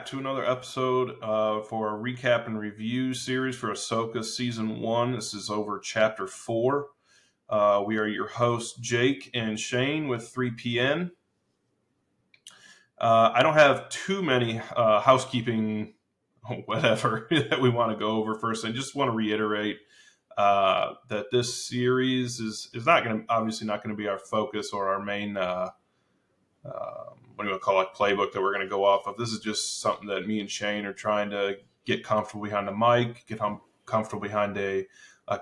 back to another episode for a recap and review series for Ahsoka Season 1. This is over Chapter 4. We are your hosts, Jake and Shain with 3PN. I don't have too many housekeeping whatever that we want to go over first. I just want to reiterate that this series is not going to, obviously not going to be our focus or our main what do you call it, playbook that we're going to go off of. This is just something that me and Shane are trying to get comfortable behind the mic, get comfortable behind a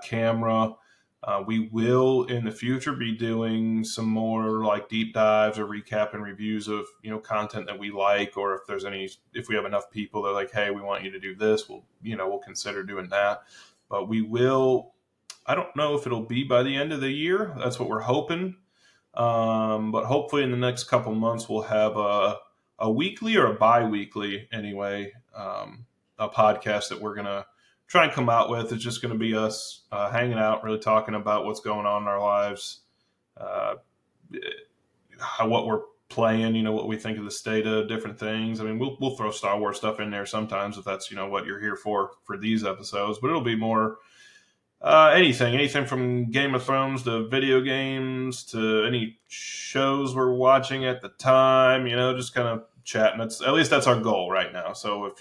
camera. We will in the future be doing some more like deep dives or recap and reviews of, content that we like, or if we have enough people that are like, hey, we want you to do this, we'll consider doing that. But we will, I don't know if it'll be by the end of the year. That's what we're hoping. But hopefully in the next couple months, we'll have a weekly or a bi-weekly anyway, a podcast that we're going to try and come out with. It's just going to be us hanging out, really talking about what's going on in our lives, what we're playing, what we think of the state of different things. I mean, we'll throw Star Wars stuff in there sometimes if that's, what you're here for these episodes, but it'll be more anything from Game of Thrones to video games to any shows we're watching at the time, just kind of chatting. At least that's our goal right now. So if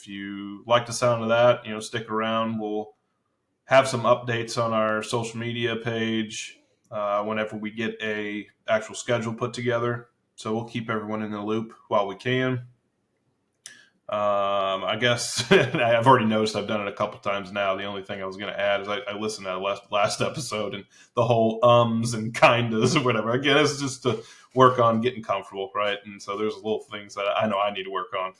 you like the sound of that, stick around. We'll have some updates on our social media page whenever we get a actual schedule put together. So we'll keep everyone in the loop while we can. I guess I've already noticed I've done it a couple times now. The only thing I was going to add is I listened to that last episode and the whole ums and kindas or whatever. Again, it's just to work on getting comfortable, right? And so there's little things that I know I need to work on.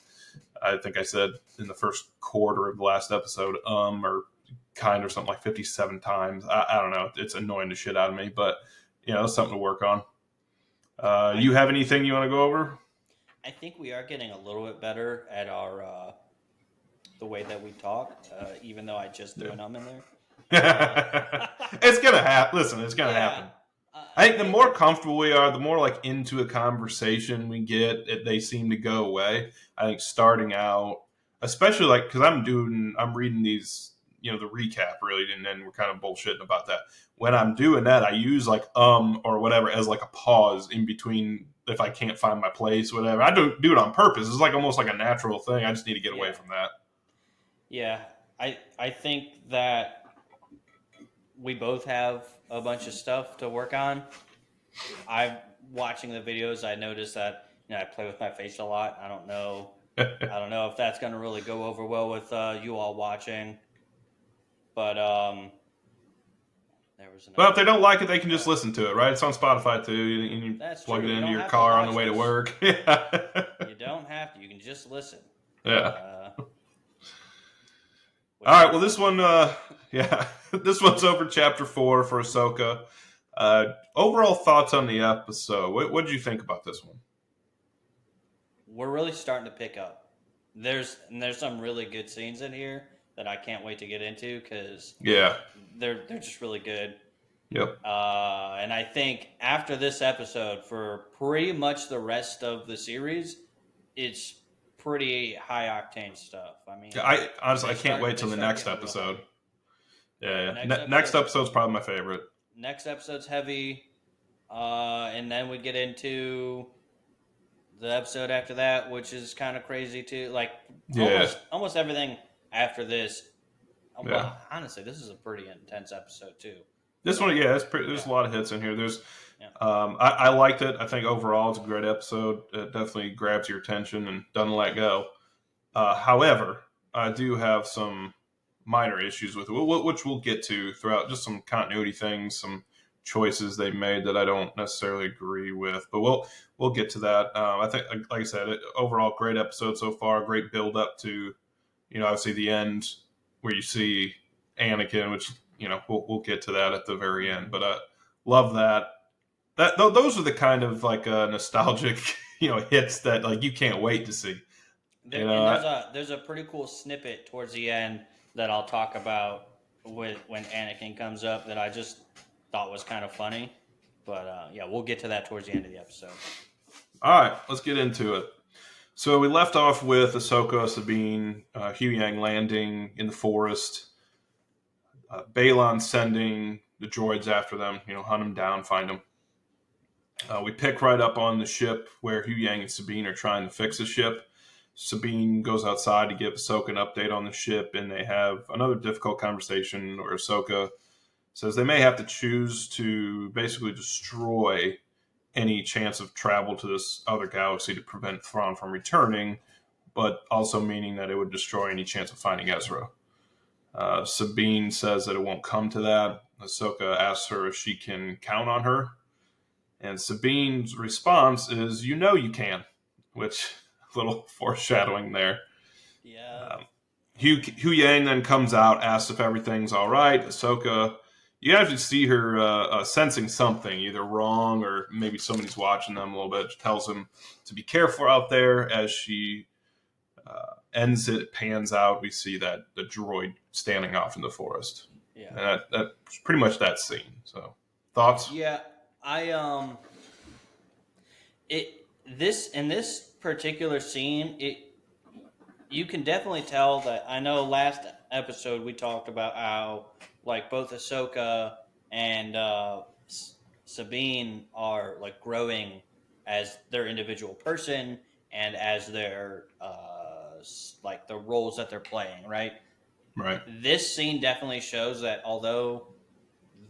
I think I said in the first quarter of the last episode, or kind or something like 57 times. I don't know. It's annoying the shit out of me, but it's something to work on. You have anything you want to go over? I think we are getting a little bit better at our the way that we talk, even though I just threw an in there. It's gonna happen. Listen, it's gonna happen. I think the more comfortable we are, the more like into a conversation we get, they seem to go away. I think starting out, especially like because I'm reading these, the recap really, and then we're kind of bullshitting about that. When I'm doing that, I use like or whatever as like a pause in between. If I can't find my place, whatever. I don't do it on purpose. It's like almost like a natural thing. I just need to get away from that. Yeah. I think that we both have a bunch of stuff to work on. I'm watching the videos. I noticed that I play with my face a lot. I don't know if that's going to really go over well with you all watching. But well, if they don't like it, they can just listen to it, right? It's on Spotify too. You plug it into your car on the way to work. You don't have to. You can just listen. Yeah. All right. Well, this one, this one's over Chapter 4 for Ahsoka. Overall thoughts on the episode. What did you think about this one? We're really starting to pick up. There's some really good scenes in here that I can't wait to get into because they're just really good. Yep. And I think after this episode, for pretty much the rest of the series, it's pretty high octane stuff. I mean, I honestly can't wait till the next episode. Yeah. Next episode's probably my favorite. Next episode's heavy, and then we get into the episode after that, which is kind of crazy too. Like almost everything after this. Well, honestly, this is a pretty intense episode too. This one, there's a lot of hits in here. I liked it. I think overall it's a great episode. It definitely grabs your attention and doesn't let go. However, I do have some minor issues with it, which we'll get to throughout. Just some continuity things, some choices they made that I don't necessarily agree with. But we'll get to that. I think, like I said, overall great episode so far. Great build up to, obviously the end where you see Anakin, which. We'll get to that at the very end, but I love that. Those are the kind of like nostalgic, hits that like you can't wait to see. There's a pretty cool snippet towards the end that I'll talk about when Anakin comes up that I just thought was kind of funny. But we'll get to that towards the end of the episode. All right, let's get into it. So we left off with Ahsoka, Sabine, Hu Yang landing in the forest, Balon sending the droids after them, hunt them down, find them. We pick right up on the ship where Hu Yang and Sabine are trying to fix the ship. Sabine goes outside to give Ahsoka an update on the ship, and they have another difficult conversation where Ahsoka says they may have to choose to basically destroy any chance of travel to this other galaxy to prevent Thrawn from returning, but also meaning that it would destroy any chance of finding Ezra. Sabine says that it won't come to that. Ahsoka asks her if she can count on her. And Sabine's response is, you can, which a little foreshadowing there. Yeah. Hu Yang then comes out, asks if everything's all right. Ahsoka, you actually see her sensing something, either wrong or maybe somebody's watching them a little bit. She tells him to be careful out there. As she ends it, pans out. We see that the droid standing off in the forest. Yeah. And that's pretty much that scene. So, thoughts? Yeah, in this particular scene, you can definitely tell that. I know last episode we talked about how like both Ahsoka and Sabine are like growing as their individual person and as their like the roles that they're playing, right? Right. This scene definitely shows that although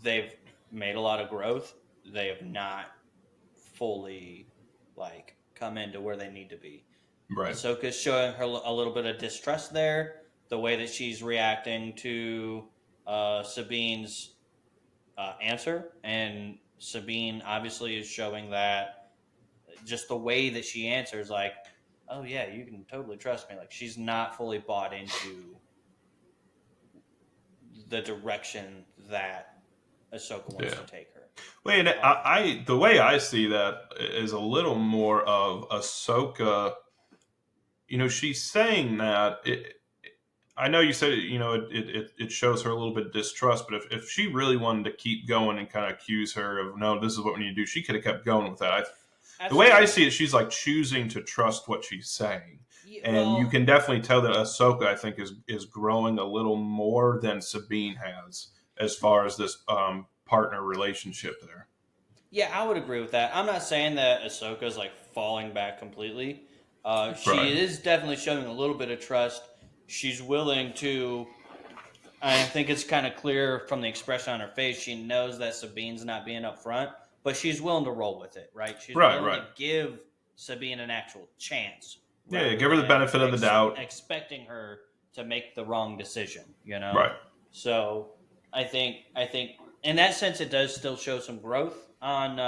they've made a lot of growth, they have not fully like come into where they need to be. Right. Ahsoka's showing her a little bit of distrust there. The way that she's reacting to Sabine's answer, and Sabine obviously is showing that just the way that she answers, like, "Oh yeah, you can totally trust me." Like she's not fully bought into the direction that Ahsoka wants to take her. Wait, the way I see that is a little more of Ahsoka. She's saying that. I know you said it shows her a little bit of distrust, but if she really wanted to keep going and kind of accuse her of no, this is what we need to do, she could have kept going with that. The way I see it, she's like choosing to trust what she's saying. And you can definitely tell that Ahsoka, I think, is growing a little more than Sabine has as far as this partner relationship there. Yeah, I would agree with that. I'm not saying that Ahsoka's like falling back completely. She is definitely showing a little bit of trust. She's willing to. I think it's kind of clear from the expression on her face. She knows that Sabine's not being upfront, but she's willing to roll with it, right? She's willing to give Sabine an actual chance. Yeah, give her the benefit of the doubt. Expecting her to make the wrong decision, Right. So I think in that sense it does still show some growth on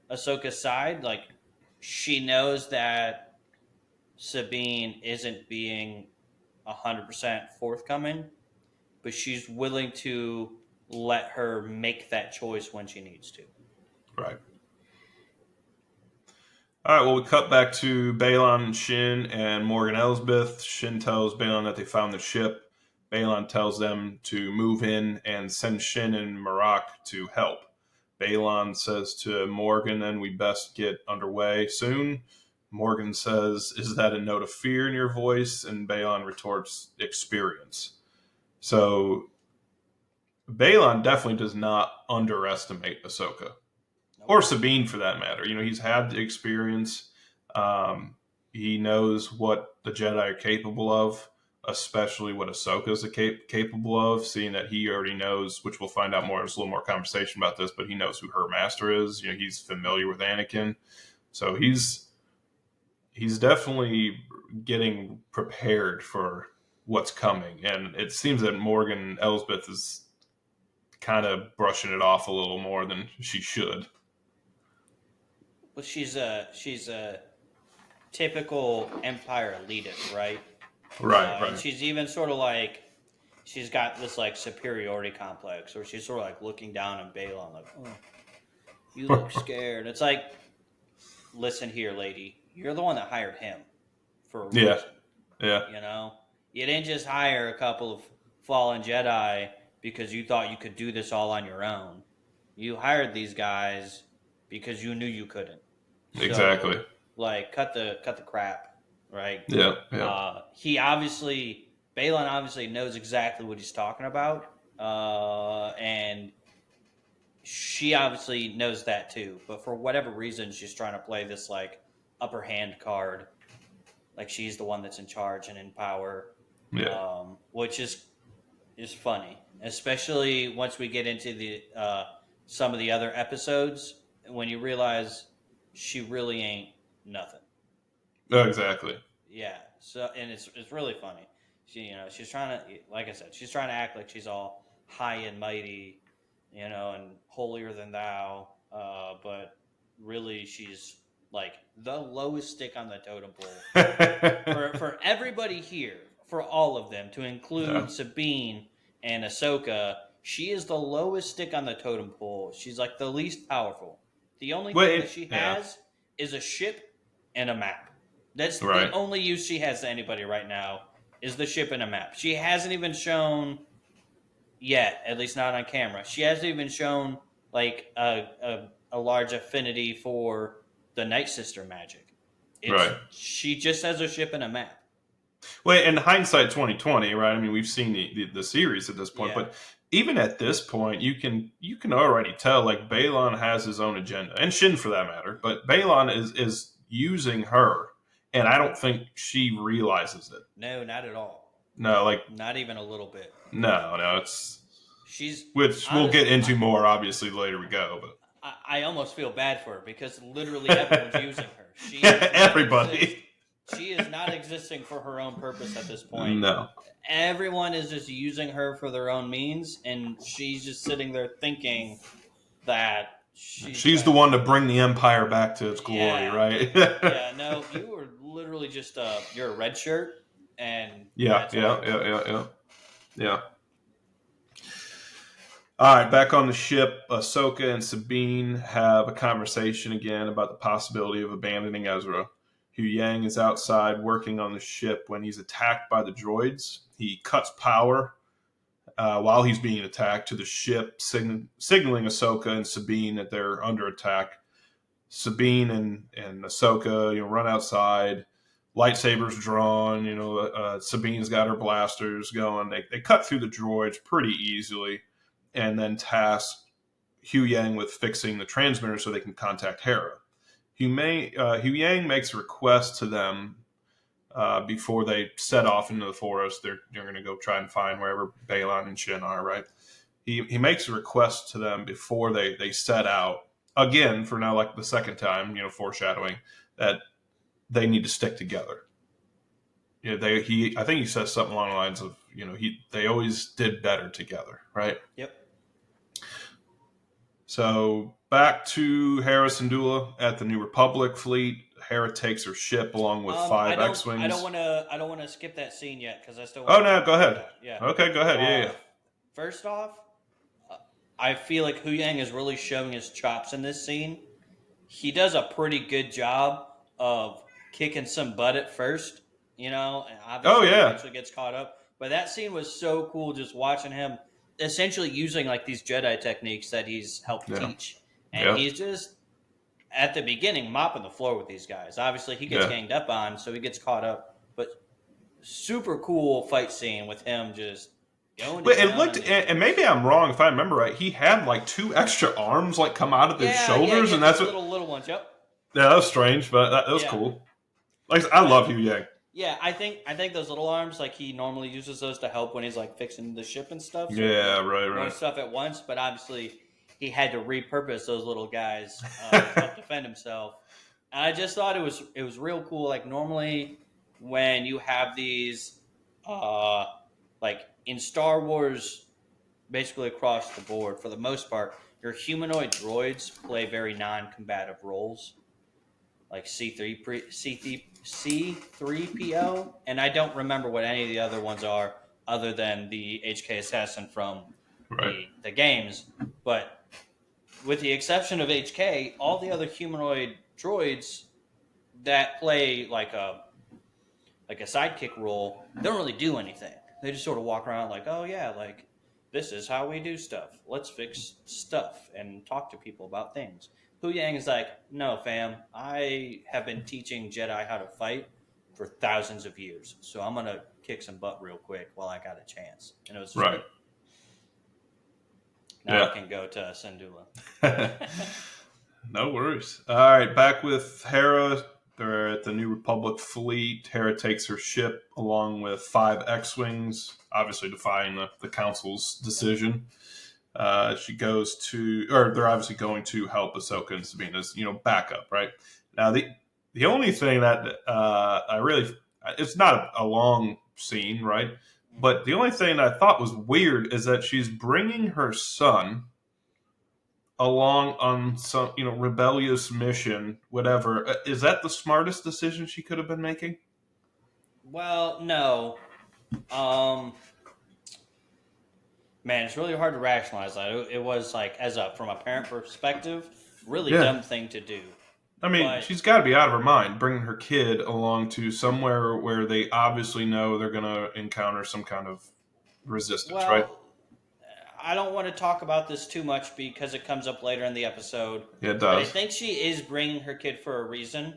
Ahsoka's side. Like she knows that Sabine isn't being 100% forthcoming, but she's willing to let her make that choice when she needs to. Right. All right, well, we cut back to Balon and Shin and Morgan Elsbeth. Shin tells Balon that they found the ship. Balon tells them to move in and send Shin and Marak to help. Balon says to Morgan, then we best get underway soon. Morgan says, is that a note of fear in your voice? And Balon retorts, experience. So Balon definitely does not underestimate Ahsoka. Or Sabine, for that matter. He's had the experience. He knows what the Jedi are capable of, especially what Ahsoka's capable of, seeing that he already knows, which we'll find out more. There's a little more conversation about this, but he knows who her master is. He's familiar with Anakin. So he's definitely getting prepared for what's coming. And it seems that Morgan Elsbeth is kind of brushing it off a little more than she should. Well, she's a typical Empire elitist, right? Right. And she's even sort of like she's got this like superiority complex, where she's sort of like looking down on Balon, like, "Oh, you look scared." It's like, listen here, lady, you're the one that hired him for a reason. Yeah. You didn't just hire a couple of fallen Jedi because you thought you could do this all on your own. You hired these guys because you knew you couldn't. Exactly. So, like, cut the crap. right? Yeah, yeah, Balin obviously knows exactly what he's talking about, and she obviously knows that too. But for whatever reason, she's trying to play this like upper hand card, like she's the one that's in charge and in power, yeah. which is funny, especially once we get into the some of the other episodes when you realize she really ain't nothing. Oh, exactly. Yeah. So and it's really funny. She's trying to, like I said, she's trying to act like she's all high and mighty, and holier than thou. But really, she's like the lowest stick on the totem pole for everybody here, for all of them, to Yeah. include Sabine and Ahsoka. She is the lowest stick on the totem pole. She's like the least powerful. The only thing that Wait, she yeah, has is a ship and a map. That's the right, only use she has to anybody right now, is the ship and a map. She hasn't even shown yet, at least not on camera. She hasn't even shown like a large affinity for the Night Sister magic. right. She just has a ship and a map. Wait, in hindsight, 2020, right? I mean, we've seen the series at this point, Yeah. but even at this point, you can already tell like Balon has his own agenda, and Shin for that matter. But Balon is using her, and I don't think she realizes it. No, not at all. No, like Not even a little bit. no, it's She's which we'll honest. get into more obviously later we go, but I almost feel bad for her because literally everyone's using her. everybody. She is not existing for her own purpose at this point. No, Everyone is just using her for their own means, and she's just sitting there thinking that she's the one to bring the Empire back to its glory, Yeah. right? Yeah, no, you were literally just you're a red shirt, and Yeah, that's all yeah, you yeah, are. yeah, yeah, yeah. All right, back on the ship, Ahsoka and Sabine have a conversation again about the possibility of abandoning Ezra. Hu Yang is outside working on the ship when he's attacked by the droids. He cuts power while he's being attacked to the ship, signaling Ahsoka and Sabine that they're under attack. Sabine and Ahsoka, run outside. Lightsabers drawn. Sabine's got her blasters going. They cut through the droids pretty easily, and then task Hu Yang with fixing the transmitter so they can contact Hera. Hu Yang makes a request to them before they set off into the forest. They're going to go try and find wherever Balon and Shin are, right? He makes a request to them before they set out, again, for now, like the second time, foreshadowing, that they need to stick together. I think he says something along the lines of, they always did better together, right? Yep. So back to Hera Syndulla at the New Republic fleet. Hera takes her ship along with five X-wings. I don't want to skip that scene yet because I still. Oh no, go ahead. Yeah. Okay, go ahead. Yeah. First off, I feel like Hu Yang is really showing his chops in this scene. He does a pretty good job of kicking some butt at first, and obviously eventually gets caught up. But that scene was so cool, just watching him essentially using like these Jedi techniques that he's helped teach, and he's just at the beginning mopping the floor with these guys. Obviously, he gets ganged up on, so he gets caught up. But super cool fight scene with him just going. But it looked, and maybe I'm wrong if I remember right. He had like 2 extra arms like come out of his shoulders, and that's what little ones. Yep. Yeah, that was strange, but that was cool. Like I love Hu Yang. Yeah, I think those little arms, like he normally uses those to help when he's like fixing the ship and stuff. So right. More stuff at once, but obviously he had to repurpose those little guys to help defend himself. And I just thought it was real cool. Like normally when you have these, like in Star Wars, basically across the board, for the most part, your humanoid droids play very non-combative roles, like C3PO, and I don't remember what any of the other ones are, other than the HK assassin from the games. But with the exception of HK, all the other humanoid droids that play like a sidekick role, they don't really do anything. They just sort of walk around like, oh yeah, like this is how we do stuff. Let's fix stuff and talk to people about things. Hu Yang is like, no, fam, I have been teaching Jedi how to fight for thousands of years. So I'm gonna kick some butt real quick while I got a chance. And it was just Right. now I can go to Syndulla. No worries. All right, back with Hera. They're at the New Republic fleet. Hera takes her ship along with 5 X-Wings, obviously defying the Council's decision. She goes to, or they're obviously going to help Ahsoka and Sabine as, backup, right? Now, the only thing that it's not a long scene, right? But the only thing that I thought was weird is that she's bringing her son along on some, rebellious mission, whatever. Is that the smartest decision she could have been making? Well, no. Man, it's really hard to rationalize that. It was like, from a parent perspective, really dumb thing to do. I mean, she's got to be out of her mind bringing her kid along to somewhere where they obviously know they're going to encounter some kind of resistance, right? I don't want to talk about this too much because it comes up later in the episode. Yeah, it does. But I think she is bringing her kid for a reason.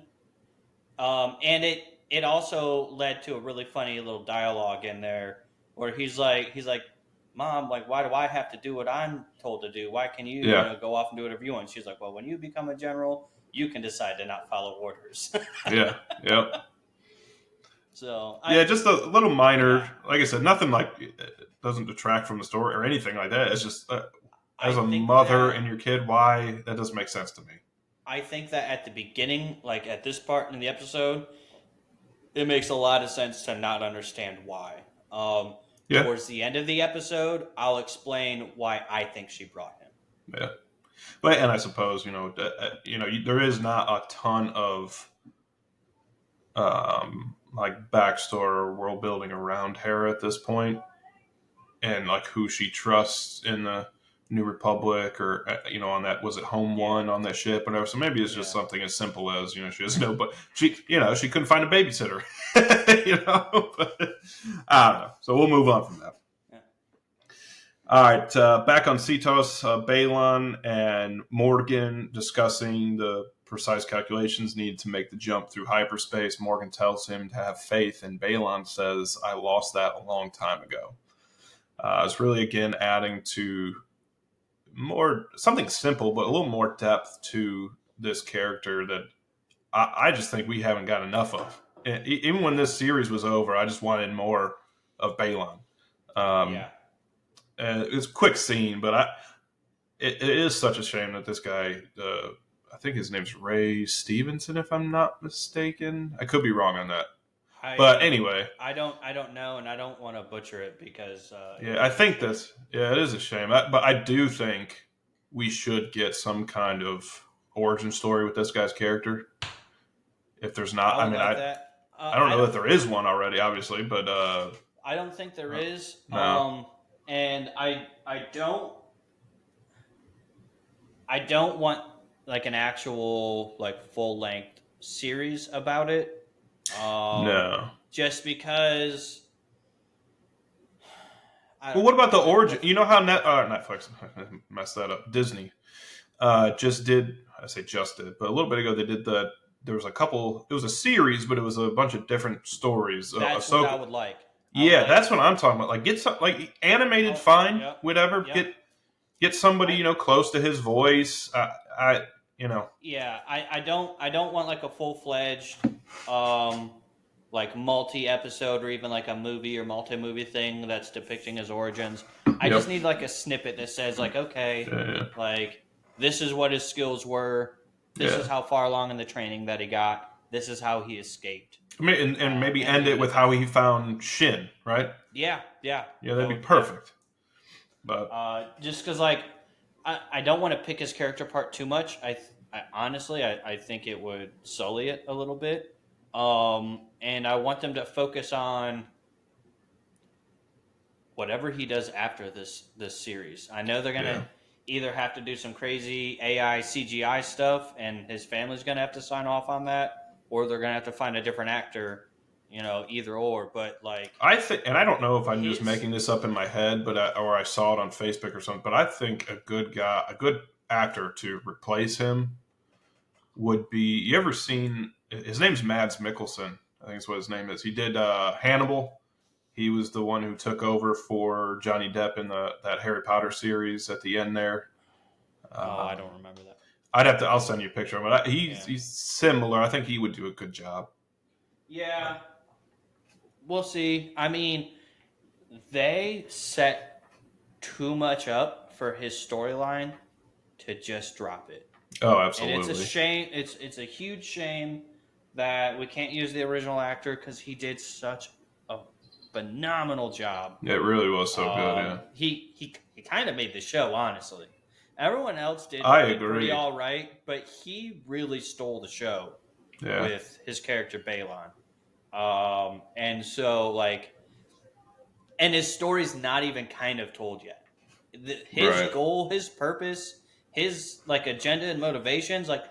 And it also led to a really funny little dialogue in there where he's like, Mom, like, why do I have to do what I'm told to do? Why can you, go off and do whatever you want? She's like, well, when you become a general, you can decide to not follow orders. Yeah. Yep. So just a little minor, like I said, nothing like it doesn't detract from the story or anything like that. It's just as a mother and your kid, why that doesn't make sense to me. I think that at the beginning, like at this part in the episode, it makes a lot of sense to not understand why. Towards the end of the episode, I'll explain why I think she brought him. Yeah, but and I suppose there is not a ton of like backstory or world building around Hera at this point, and like who she trusts in the New Republic, or on that, was it Home One on that ship, whatever. So maybe it's just something as simple as she doesn't know, but she couldn't find a babysitter, But I don't know. So we'll move on from that. Yeah. All right, back on Cetos, Balon and Morgan discussing the precise calculations needed to make the jump through hyperspace. Morgan tells him to have faith, and Balon says, "I lost that a long time ago." It's really, again, adding to something simple, but a little more depth to this character that I just think we haven't got enough of. Even when this series was over, I just wanted more of Balon. It's a quick scene, but it is such a shame that this guy, I think his name's Ray Stevenson, if I'm not mistaken. I could be wrong on that. But anyway, I don't know, and I don't want to butcher it because I think it is a shame. But I do think we should get some kind of origin story with this guy's character. If there's not, I don't know that there is one already, obviously, but I don't think there is. No. And I don't want like an actual like full length series about it. No. Just because. What about the origin? You know how Netflix messed that up. Disney just did. I say just did, but a little bit ago they did the. There was a couple. It was a series, but it was a bunch of different stories. That's what I would like. That's what I'm talking about. Like get some like animated, fine, whatever. Yep. Get somebody close to his voice. Yeah, I don't want like a full-fledged like multi-episode or even like a movie or multi-movie thing that's depicting his origins. I just need like a snippet that says like, okay, like this is what his skills were. This is how far along in the training that he got. This is how he escaped. I mean, and maybe end it with how he found Shin, right? Yeah. That'd be perfect. But just because like I don't want to pick his character apart too much. I honestly think it would sully it a little bit. And I want them to focus on whatever he does after this series. I know they're gonna either have to do some crazy AI CGI stuff, and his family's gonna have to sign off on that, or they're gonna have to find a different actor. Either or. But like, I think, and I don't know if I'm just making this up in my head, but or I saw it on Facebook or something. But I think a good actor to replace him would be. You ever seen? His name's Mads Mikkelsen. I think that's what his name is. He did Hannibal. He was the one who took over for Johnny Depp in that Harry Potter series at the end there. I don't remember that. I'll send you a picture of him. He's similar. I think he would do a good job. Yeah, we'll see. I mean, they set too much up for his storyline to just drop it. Oh, And it's a absolutely. shame. It's a huge shame that we can't use the original actor because he did such a phenomenal job. It really was so good. Yeah, He kind of made the show, honestly. Everyone else did pretty all right, but he really stole the show with his character Balon. And so like, and his story's not even kind of told yet. His goal, his purpose, his like agenda and motivations, like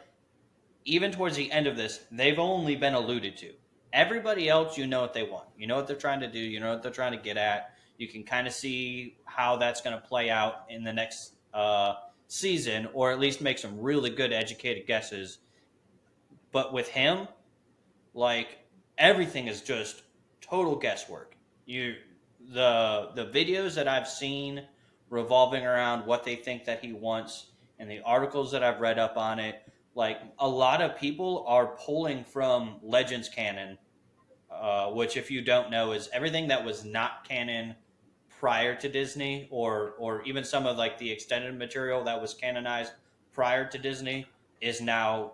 even towards the end of this, they've only been alluded to. Everybody else, you know what they want. You know what they're trying to do. You know what they're trying to get at. You can kind of see how that's going to play out in the next season, or at least make some really good educated guesses. But with him, like everything is just total guesswork. The videos that I've seen revolving around what they think that he wants, and the articles that I've read up on it, like a lot of people are pulling from Legends canon, which if you don't know is everything that was not canon prior to Disney, or even some of like the extended material that was canonized prior to Disney is now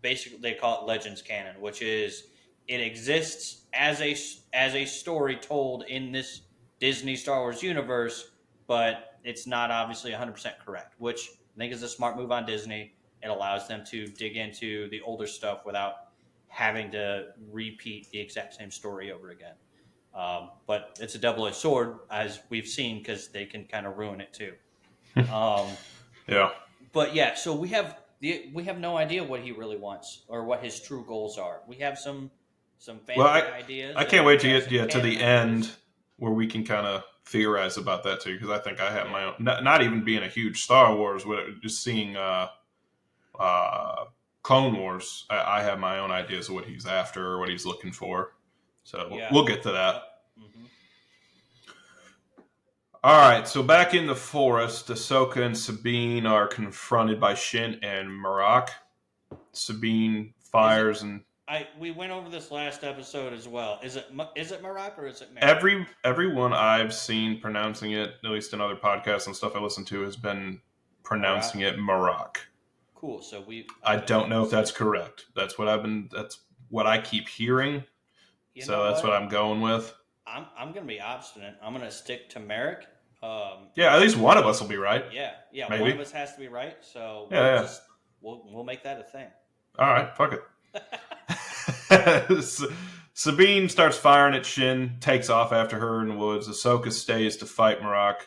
basically they call it Legends canon, which is it exists as a story told in this Disney Star Wars universe, but it's not obviously 100% correct, which I think is a smart move on Disney. It allows them to dig into the older stuff without having to repeat the exact same story over again. But it's a double-edged sword, as we've seen, because they can kind of ruin it too. Yeah. But yeah, so we have no idea what he really wants or what his true goals are. We have some fanfic ideas. I can't wait to get to the end where we can kind of theorize about that too, because I think I have my own. Not even being a huge Star Wars, just seeing Clone Wars, I have my own ideas of what he's after or what he's looking for. So we'll get to that. Mm-hmm. All right, so back in the forest, Ahsoka and Sabine are confronted by Shin and Marok. Sabine fires we went over this last episode as well. Is it Marok or is it Marok? Everyone I've seen pronouncing it, at least in other podcasts and stuff I listen to, has been pronouncing it Marok. Cool. So I don't know if that's correct. That's what I keep hearing. So that's what I'm going with. I'm going to be obstinate. I'm going to stick to Merrick. At least one of us will be right. Yeah. Maybe. One of us has to be right. So we'll make that a thing. All right, fuck it. Sabine starts firing at Shin, takes off after her in the woods. Ahsoka stays to fight Marok.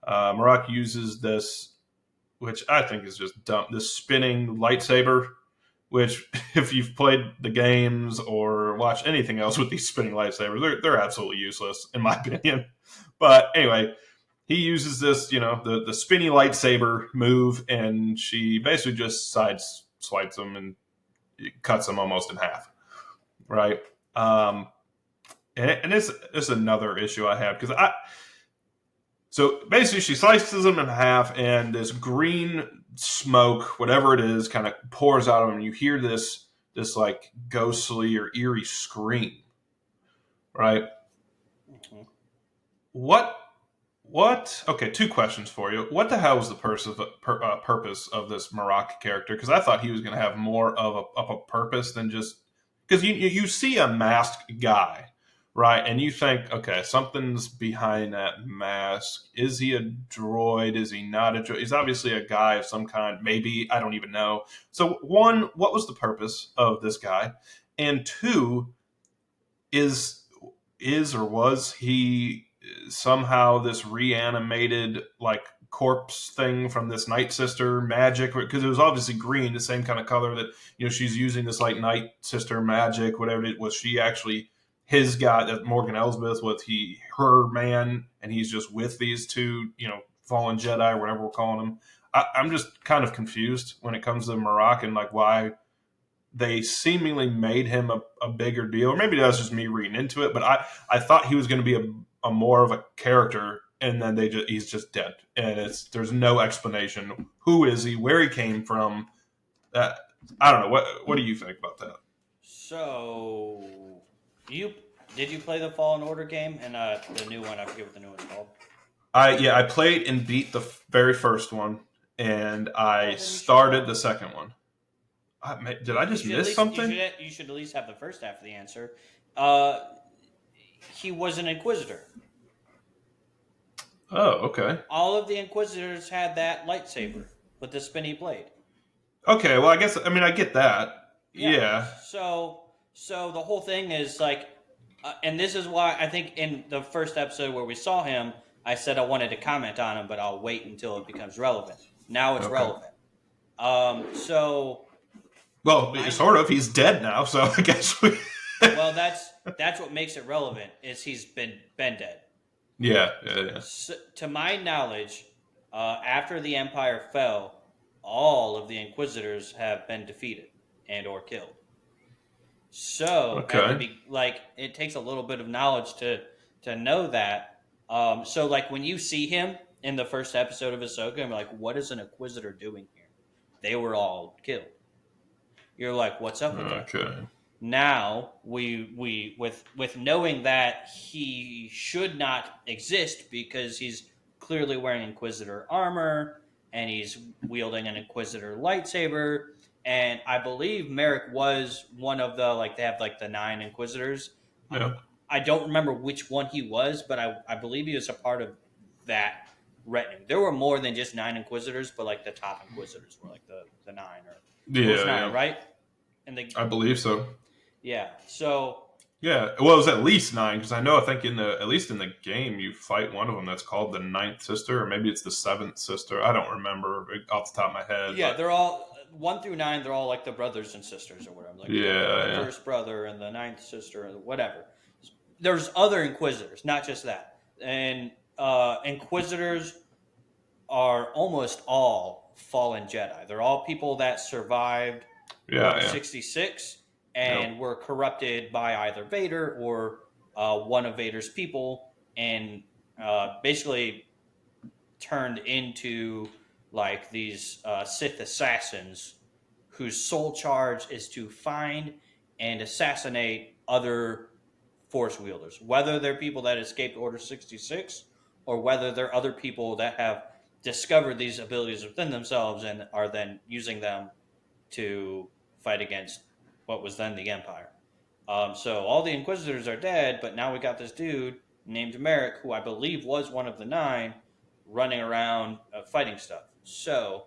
Marok uses this, which I think is just dumb, this spinning lightsaber, which if you've played the games or watched anything else with these spinning lightsabers, they're absolutely useless, in my opinion. But anyway, he uses this, the spinny lightsaber move, and she basically just sideswipes him and cuts him almost in half, right? And this is another issue I have, because so basically she slices him in half, and this green smoke, whatever it is, kind of pours out of him, and you hear this like ghostly or eerie scream, right? Mm-hmm. What? Okay, two questions for you. What the hell was the purpose of this Marok character? Because I thought he was going to have more of a purpose than just... Because you see a masked guy, right? And you think, okay, something's behind that mask. Is he a droid? Is he not a droid? He's obviously a guy of some kind. Maybe. I don't even know. So one, what was the purpose of this guy? And two, is or was he somehow this reanimated like corpse thing from this Night Sister magic? Because it was obviously green, the same kind of color that she's using, this like Night Sister magic, whatever it was. She actually his guy, that Morgan Elsbeth, was he her man, and he's just with these two fallen Jedi or whatever we're calling them. I'm just kind of confused when it comes to Marok and like why they seemingly made him a bigger deal, or maybe that's just me reading into it. But I thought he was going to be a more of a character, and then he's just dead, and there's no explanation. Who is he? Where he came from? Uh, I don't know. What do you think about that? So, you did you play the Fallen Order game and the new one? I forget what the new one's called. I played and beat the very first one, and I Well, then you should know. started the second one. Did I just miss something? You should at least have the first half of the answer. Uh, he was an Inquisitor. Oh, okay. All of the Inquisitors had that lightsaber with the spinny blade. Okay, well, I get that. Yeah. So the whole thing is like, and this is why I think in the first episode where we saw him, I said I wanted to comment on him, but I'll wait until it becomes relevant. Now it's Okay. relevant. Well, sort of. He's dead now, so I guess we. Well, that's what makes it relevant. Is he's been dead. Yeah. So, to my knowledge, after the Empire fell, all of the Inquisitors have been defeated and or killed. So, Okay. it takes a little bit of knowledge to know that. So, like, when you see him in the first episode of Ahsoka, I'm like, what is an Inquisitor doing here? They were all killed. You're like, what's up with that? Okay. Now we with knowing that he should not exist because he's clearly wearing Inquisitor armor and he's wielding an Inquisitor lightsaber, and I believe Merrick was one of the they have the 9 Inquisitors. Yeah. I don't remember which one he was, but I believe he was a part of that retinue. There were more than just 9 Inquisitors, but the top Inquisitors were the 9 or Yeah, it was 9, yeah. right? I believe so. Yeah. So. Yeah, well, it was at least 9 because I think at least in the game you fight one of them that's called the 9th sister, or maybe it's the 7th sister. I don't remember off the top of my head. Yeah, they're all 1 through 9. They're all the brothers and sisters or whatever. The first brother and the 9th sister or whatever. There's other Inquisitors, not just that. And Inquisitors are almost all fallen Jedi. They're all people that survived Order 66 and were corrupted by either Vader or one of Vader's people, and basically turned into these Sith assassins whose sole charge is to find and assassinate other Force wielders, whether they're people that escaped Order 66 or whether they're other people that have discovered these abilities within themselves and are then using them to fight against what was then the Empire. So all the Inquisitors are dead, but now we got this dude named Merrick, who I believe was one of the 9, running around fighting stuff. So,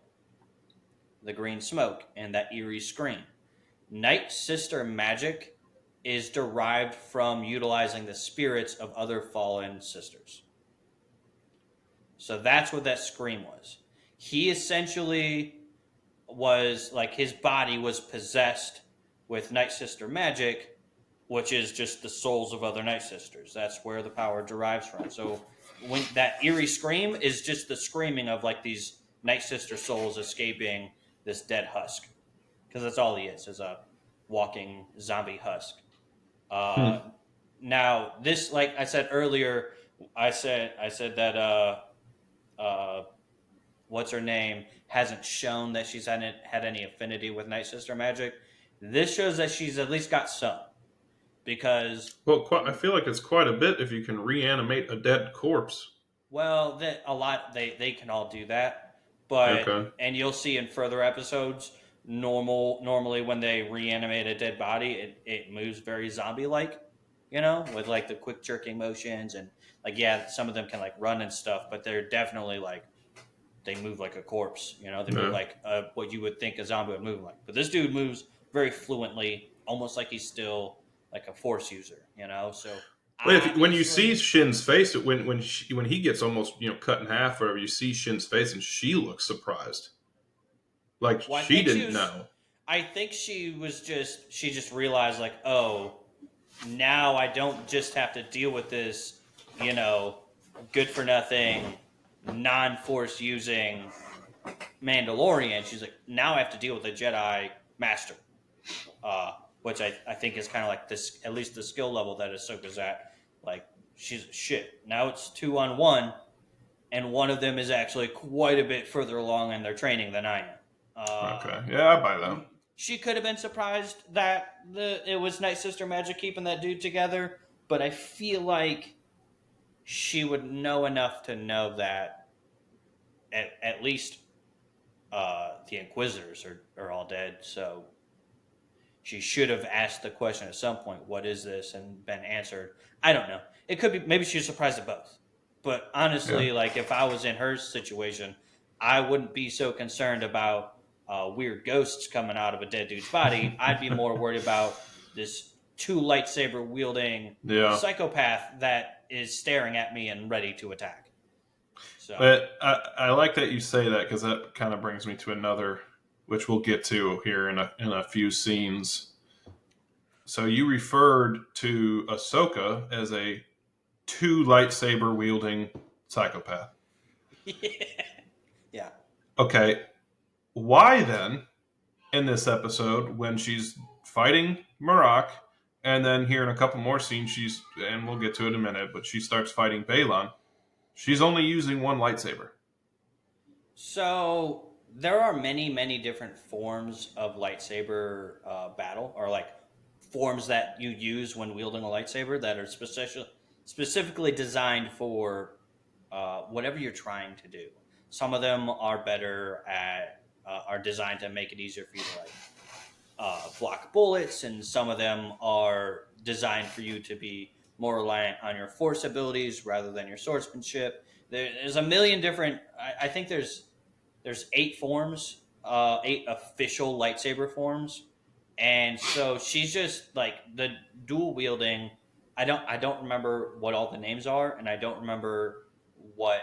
the green smoke and that eerie scream. Night Sister magic is derived from utilizing the spirits of other fallen sisters. So that's what that scream was. He essentially was his body was possessed with Night Sister magic, which is just the souls of other Night Sisters. That's where the power derives from. So when that eerie scream is just the screaming of these Night Sister souls escaping this dead husk, because that's all he is a walking zombie husk. Now this, like I said earlier, I said that what's her name hasn't shown that she's had any affinity with Night Sister magic. This shows that she's at least got some, because I feel like it's quite a bit if you can reanimate a dead corpse. Well, they can all do that, but Okay. And you'll see in further episodes. Normally when they reanimate a dead body, it moves very zombie-like, with the quick jerking motions and some of them can run and stuff, but they're definitely they move like a corpse. They move like what you would think a zombie would move like. But this dude moves very fluently, almost like he's still a Force user. So. When you see Shin's face, when he gets almost cut in half, or you see Shin's face and she looks surprised, she didn't know. I think she just realized oh, now I don't just have to deal with this, good for nothing, non-Force using Mandalorian. She's like, now I have to deal with a Jedi Master. which I think is kind of like this, at least the skill level that Ahsoka's at. Like, she's shit. Now it's 2-on-1, and one of them is actually quite a bit further along in their training than I am. Okay. Yeah, I buy that. She could have been surprised that it was Night Sister magic keeping that dude together, but I feel like she would know enough to know that at least the Inquisitors are all dead. So she should have asked the question at some point, "What is this?" and been answered. I don't know. It could be maybe she was surprised at both. But honestly, Yeah. like if I was in her situation, I wouldn't be so concerned about weird ghosts coming out of a dead dude's body. I'd be more worried about this two lightsaber wielding Yeah. psychopath that is staring at me and ready to attack. So, But I like that you say that, because that kind of brings me to another, which we'll get to here in a few scenes. So you referred to Ahsoka as a two lightsaber wielding psychopath. yeah. Okay, why then in this episode, when she's fighting Marok, and then here in a couple more scenes, and we'll get to it in a minute, but she starts fighting Balon, she's only using one lightsaber. So there are many, many different forms of lightsaber battle, or like forms that you use when wielding a lightsaber that are specifically designed for whatever you're trying to do. Some of them are better at are designed to make it easier for you to like block bullets, and some of them are designed for you to be more reliant on your force abilities rather than your swordsmanship. There's a million different. I think there's 8 forms, 8 official lightsaber forms, and so she's just like the dual wielding. I don't remember what all the names are, and I don't remember what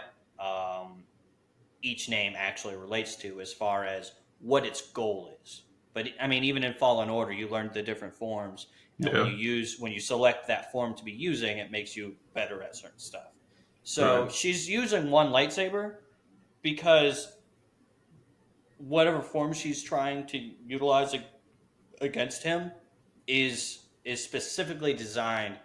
each name actually relates to as far as what its goal is. But I mean, even in Fallen Order, you learned the different forms, and Yeah. when you select that form to be using, it makes you better at certain stuff. So Right. she's using one lightsaber because whatever form she's trying to utilize against him is specifically designed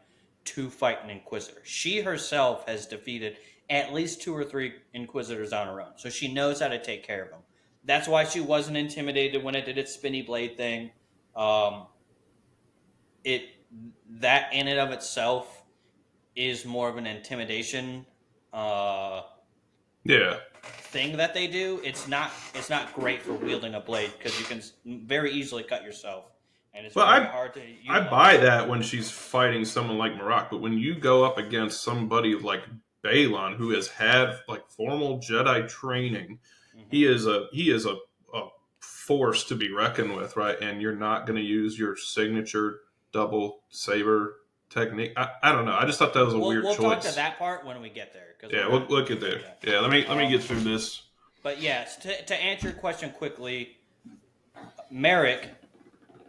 to fight an Inquisitor. She herself has defeated at least 2 or 3 Inquisitors on her own, so she knows how to take care of them. That's why she wasn't intimidated when it did its spinny blade thing. Um, it that in and of itself is more of an intimidation Yeah. thing that they do. It's not great for wielding a blade because you can very easily cut yourself, and it's Well, very hard to I utilize. buy that when she's fighting someone like Marok, but when you go up against somebody like Balon, who has had like formal Jedi training, Mm-hmm. he is a force to be reckoned with, right? And you're not going to use your signature double saber technique. I don't know. I just thought that was a weird We'll talk to choice. that part when we get there. Cause Yeah, we'll get there. Yeah, let me get through this. But yes, to answer your question quickly, Merrick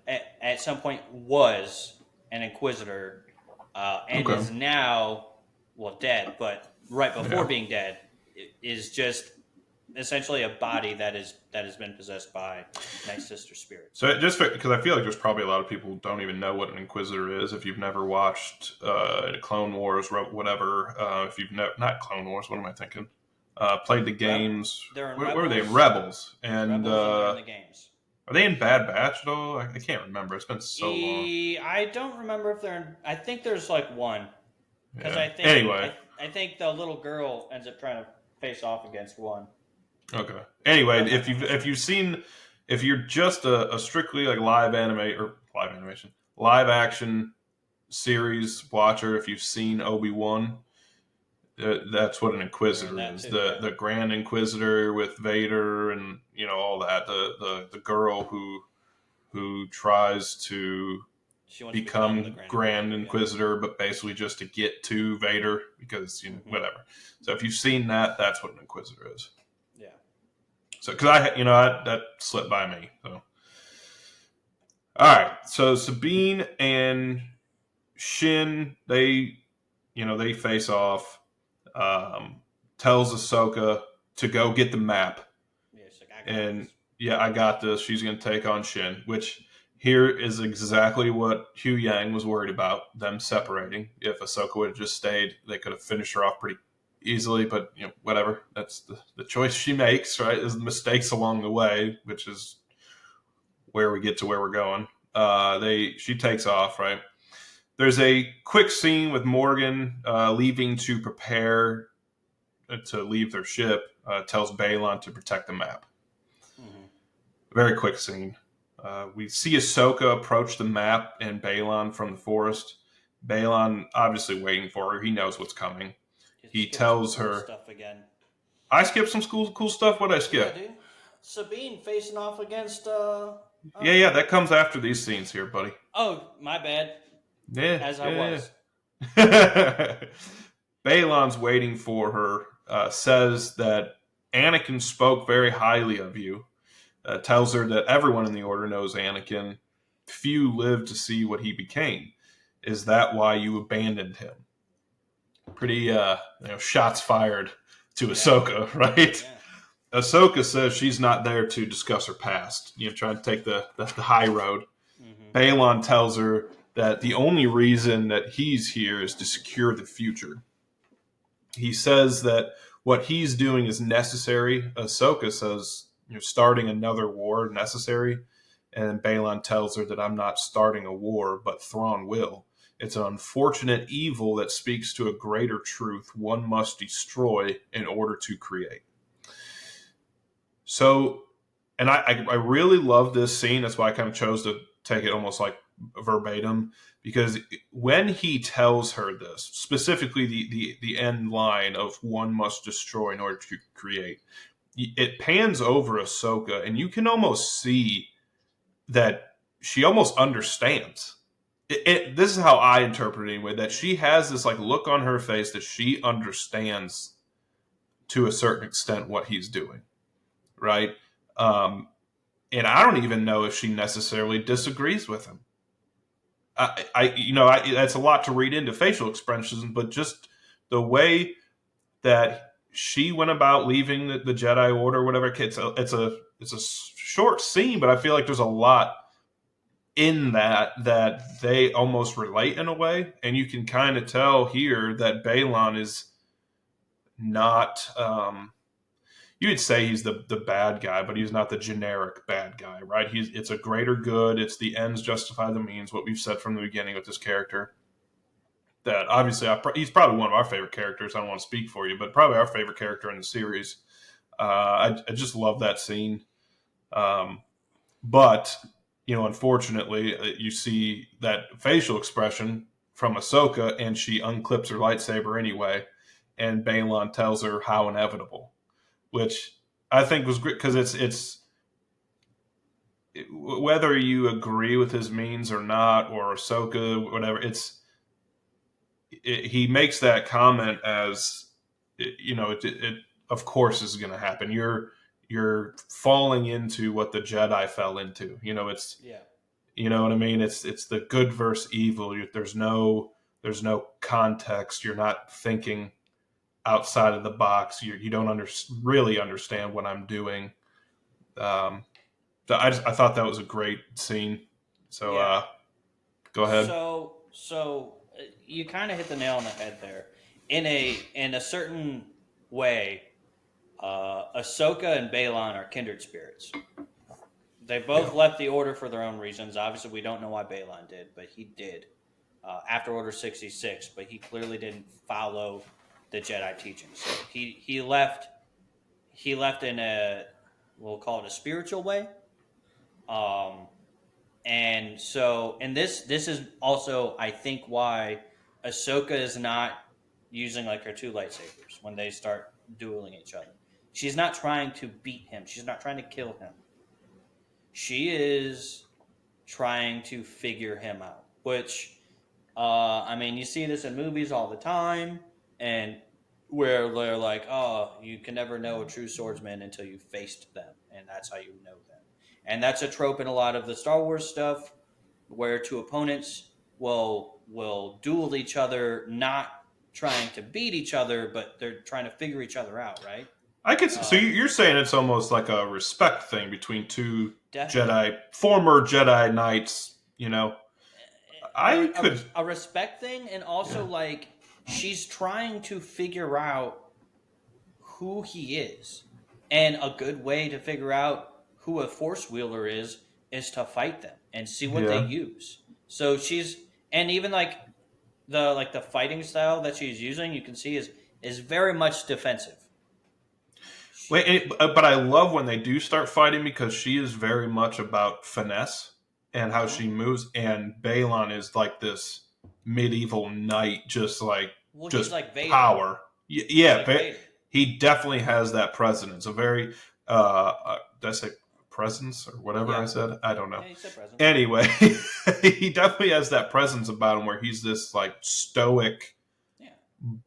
at some point was an Inquisitor and Okay. is now, well, dead, but right before Yeah. being dead, is just essentially a body that has been possessed by Night Sister spirits. So just because I feel like there's probably a lot of people who don't even know what an Inquisitor is. If you've never watched Clone Wars, whatever, if you've not Clone Wars, what am I thinking? Played the games. They're in Where were they? In Rebels. Rebels, and Rebels and they're in the games. are they in Bad Batch at all? I can't remember. It's been so long. I don't remember if they're in. I think there's like one because Yeah. I think Anyway, I think the little girl ends up trying to face off against one. okay. Anyway, if you're just a strictly like live action series watcher, if you've seen Obi-Wan, that's what an Inquisitor is. Too, The Grand Inquisitor with Vader, and all that. The girl who tries to She wants to become the Grand Inquisitor, but basically just to get to Vader because whatever. So if you've seen that, that's what an Inquisitor is. Yeah. So because that slipped by me. So all right. So Sabine and Shin, they face off. Tells Ahsoka to go get the map, Yeah, she's like, and I got this. She's going to take on Shin, which Here is exactly what Hugh Yang was worried about, them separating. If Ahsoka would have just stayed, they could have finished her off pretty easily, but whatever. That's the choice she makes, right? Is the mistakes along the way, which is where we get to where we're going. She takes off, right? There's a quick scene with Morgan leaving to prepare to leave their ship. Tells Balon to protect the map. Mm-hmm. Very quick scene. We see Ahsoka approach the map and Balon from the forest. Balon obviously waiting for her. He knows what's coming. You He skipped some tells cool her, stuff again. "I skipped some cool stuff. What I Yeah, skip?" dude. Sabine facing off against. Yeah. That comes after these scenes here, buddy. Oh, my bad. Yeah, As I yeah. was. Balon's waiting for her. Says that Anakin spoke very highly of you. Tells her that everyone in the Order knows Anakin. Few live to see what he became. Is that why you abandoned him? Pretty, shots fired to Yeah. Ahsoka, right? Yeah. Ahsoka says she's not there to discuss her past. Trying to take the high road. Mm-hmm. Balon tells her that the only reason that he's here is to secure the future. He says that what he's doing is necessary. Ahsoka says, starting another war necessary. And Balon tells her that I'm not starting a war, but Thrawn will. It's an unfortunate evil that speaks to a greater truth one must destroy in order to create. So, and I really love this scene. That's why I kind of chose to take it almost like verbatim, because when he tells her this, specifically the end line of one must destroy in order to create, it pans over Ahsoka, and you can almost see that she almost understands. This is how I interpret it anyway, that she has this like look on her face that she understands to a certain extent what he's doing, right? Um, and I don't even know if she necessarily disagrees with him. That's a lot to read into facial expressions, but just the way that she went about leaving the Jedi Order, whatever. It's a short scene, but I feel like there's a lot in that they almost relate in a way, and you can kind of tell here that Balon is not. You would say he's the bad guy, but he's not the generic bad guy, right? It's a greater good. It's the ends justify the means. What we've said from the beginning with this character. That obviously he's probably one of our favorite characters. I don't want to speak for you, but probably our favorite character in the series. I just love that scene. But unfortunately, you see that facial expression from Ahsoka, and she unclips her lightsaber anyway, and Balon tells her how inevitable, which I think was great because it's whether you agree with his means or not, or Ahsoka, whatever. He makes that comment as it of course is going to happen. You're falling into what the Jedi fell into. It's Yeah. you know what I mean. It's the good versus evil. There's no context. You're not thinking outside of the box. You don't really understand what I'm doing. Um, I thought that was a great scene. So Yeah. go ahead. So you kind of hit the nail on the head there. In a certain way, Ahsoka and Balon are kindred spirits. They Yeah. both left the Order for their own reasons. Obviously, we don't know why Balon did, but he did after Order 66. But he clearly didn't follow the Jedi teachings. So he left. He left in a, we'll call it a spiritual way. Um, and this is also, I think, why Ahsoka is not using like her two lightsabers when they start dueling each other. She's not trying to beat him. She's not trying to kill him. She is trying to figure him out. Which, I mean, you see this in movies all the time, and where they're like, "Oh, you can never know a true swordsman until you faced them, and that's how you know them." And that's a trope in a lot of the Star Wars stuff, where two opponents will duel each other, not trying to beat each other, but they're trying to figure each other out, right? I could. So Um, you're saying it's almost like a respect thing between two Definitely. Jedi, former Jedi Knights. I could. A respect thing, and also Yeah. like she's trying to figure out who he is, and a good way to figure out who a force wielder is to fight them and see what they Yeah. use. So she's and even like the fighting style that she's using, you can see is very much defensive. Wait, but I love when they do start fighting because she is very much about finesse and how Uh-huh. she moves, and Balon is like this medieval knight, Well, he's just like Vader. power. He's Yeah, like Vader. he definitely has that presence. A very, did I say presence or whatever I Yeah. said? I don't know. Yeah, he said presence. Anyway, he definitely has that presence about him where he's this like stoic Yeah.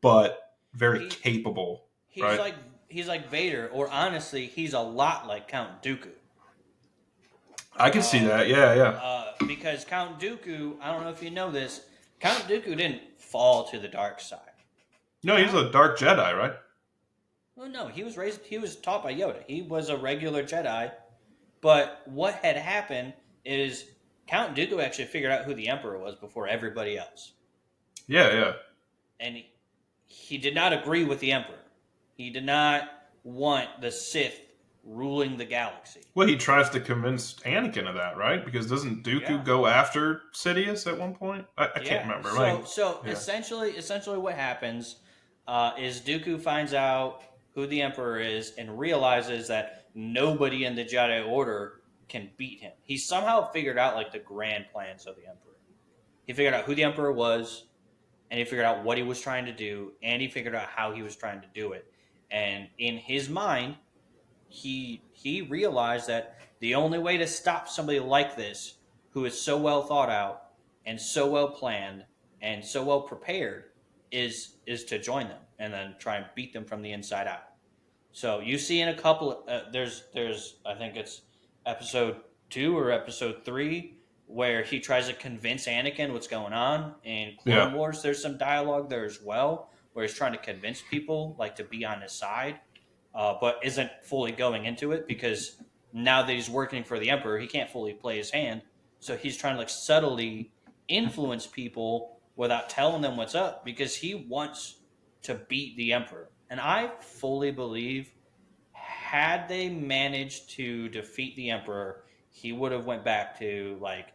but very He capable, he's right? like he's like Vader, or honestly, he's a lot like Count Dooku. I can see Um, that. Yeah, yeah. because Count Dooku, I don't know if you know this, Count Dooku didn't fall to the dark side. No, he's Count, a dark Jedi, right? well, no, he was taught by Yoda. He was a regular Jedi. But what had happened is Count Dooku actually figured out who the Emperor was before everybody else, Yeah, yeah. and he did not agree with the Emperor. He did not want the Sith ruling the galaxy. Well, he tries to convince Anakin of that, right? Because doesn't Dooku Yeah. go after Sidious at one point? I can't Yeah. remember. So Yeah, essentially, what happens is Dooku finds out who the Emperor is and realizes that nobody in the Jedi Order can beat him. He somehow figured out like the grand plans of the Emperor. He figured out who the Emperor was, and he figured out what he was trying to do, and he figured out how he was trying to do it. And in his mind, he realized that the only way to stop somebody like this, who is so well thought out and so well planned and so well prepared, is to join them and then try and beat them from the inside out. So you see in a couple, there's I think it's episode 2 or episode 3 where he tries to convince Anakin what's going on. In Clone yeah, Wars, there's some dialogue there as well where he's trying to convince people like to be on his side, but isn't fully going into it because now that he's working for the Emperor, he can't fully play his hand. So he's trying to like subtly influence people without telling them what's up because he wants to beat the Emperor. And I fully believe had they managed to defeat the Emperor, he would have went back to like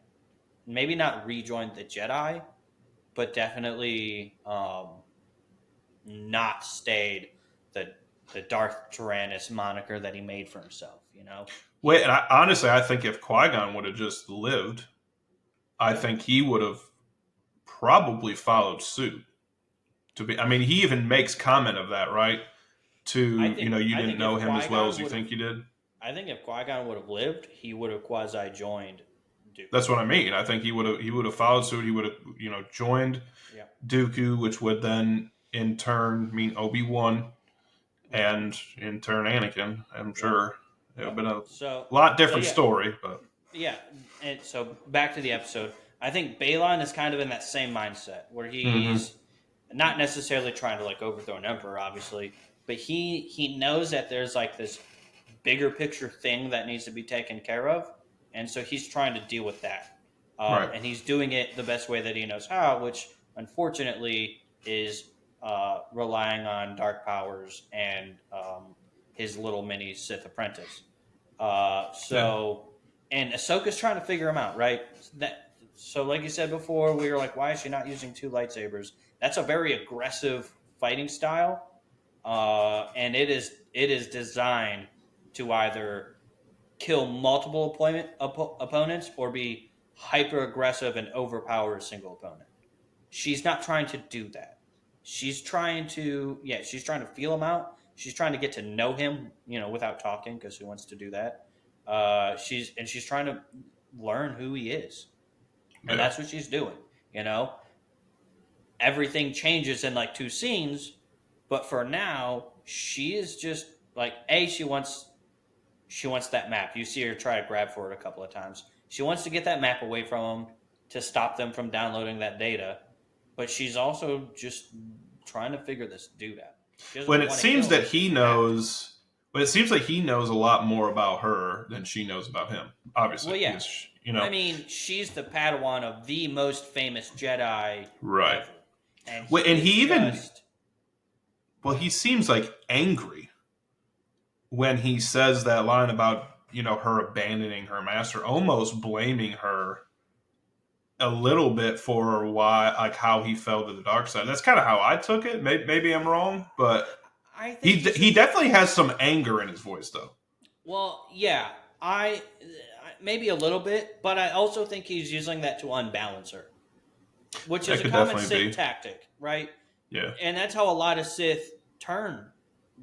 maybe not rejoin the Jedi, but definitely not stayed the the Darth Tyrannus moniker that he made for himself. You know, Wait, he and honestly, I think if Qui Gon would have just lived, I yeah. think he would have probably followed suit. I mean, he even makes comment of that, right? You I didn't think know if him Qui as well Gon as you would have think you did. I think if Qui Gon would have lived, he would have quasi joined Dooku. That's what I mean. I think he would have followed suit. He would have joined Yeah, Dooku, which would then in turn mean Obi-Wan, yeah, and in turn Anakin. I'm yeah, sure it would have yeah. been a So lot so different yeah, story, but yeah. And so back to the episode. I think Balon is kind of in that same mindset where mm-hmm. he's not necessarily trying to like overthrow an emperor, obviously, but he knows that there's like this bigger picture thing that needs to be taken care of, and so he's trying to deal with that, Right. and he's doing it the best way that he knows how, which unfortunately is relying on dark powers and his little mini Sith apprentice. Yeah. And Ahsoka's trying to figure him out, right? So, like you said before, we were like, why is she not using two lightsabers? That's a very aggressive fighting style, and it is designed to either kill multiple opponents or be hyper aggressive and overpower a single opponent. She's not trying to do that. She's trying to feel him out. She's trying to get to know him, without talking, because who wants to do that? She's trying to learn who he is, and Yeah. that's what she's doing. You know, everything changes in like two scenes, but for now, she is just like she wants that map. You see her try to grab for it a couple of times. She wants to get that map away from him to stop them from downloading that data, but she's also just trying to figure this dude out. She When doesn't it want to seems kill him. that She he doesn't have to. knows But it seems like he knows a lot more about her than she knows about him. Obviously, Well, yeah. because I mean, she's the Padawan of the most famous Jedi right. ever, and Well, he and is he even just he seems like angry when he says that line about her abandoning her master, almost blaming her a little bit for why, like, how he fell to the dark side. That's kind of how I took it. Maybe I'm wrong, but I he think he's he just definitely has some anger in his voice, though. well, yeah. I maybe a little bit, but I also think he's using that to unbalance her, which is That a could common definitely Sith be. tactic, right? Yeah. And that's how a lot of Sith turn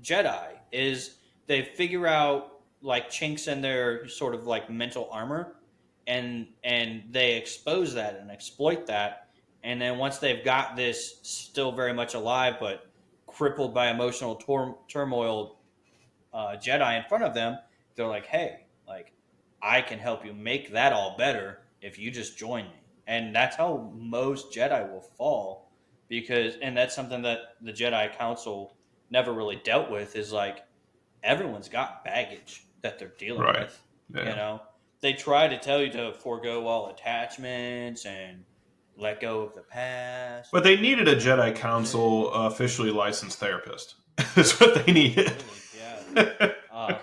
Jedi is they figure out like chinks in their sort of like mental armor, and they expose that and exploit that, and then once they've got this still very much alive but crippled by emotional turmoil Jedi in front of them, they're like, hey, like I can help you make that all better if you just join me. And that's how most Jedi will fall because, and that's something that the Jedi Council never really dealt with is like everyone's got baggage that they're dealing Right. with. You Yeah. know, they try to tell you to forego all attachments and let go of the past But and they needed a learn Jedi from Council music. officially licensed therapist. That's what they needed. Really, yeah.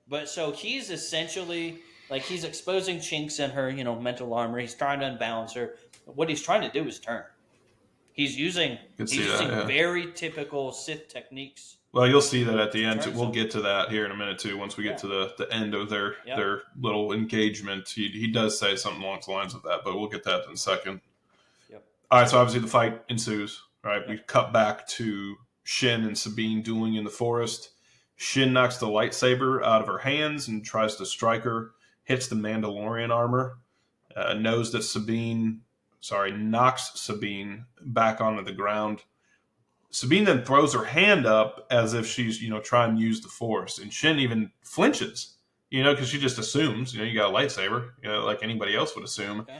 But so he's essentially like he's exposing chinks in her, mental armor. He's trying to unbalance her. What he's trying to do is turn. He's using Could he's see that. using Yeah. very typical Sith techniques Well, you'll see that to at the end. turn We'll someone. get to that here in a minute too. Once we get Yeah. to the end of their Yep. their little engagement, he does say something along the lines of that. But we'll get that in a second. Yep. All right. So obviously the fight ensues. Right. We Yep. cut back to Shin and Sabine dueling in the forest. Shin knocks the lightsaber out of her hands and tries to strike her. Hits the Mandalorian armor. Knows that knocks Sabine back onto the ground. Sabine then throws her hand up as if she's, trying to use the force. And Shin even flinches, because she just assumes, you got a lightsaber, like anybody else would assume, Okay.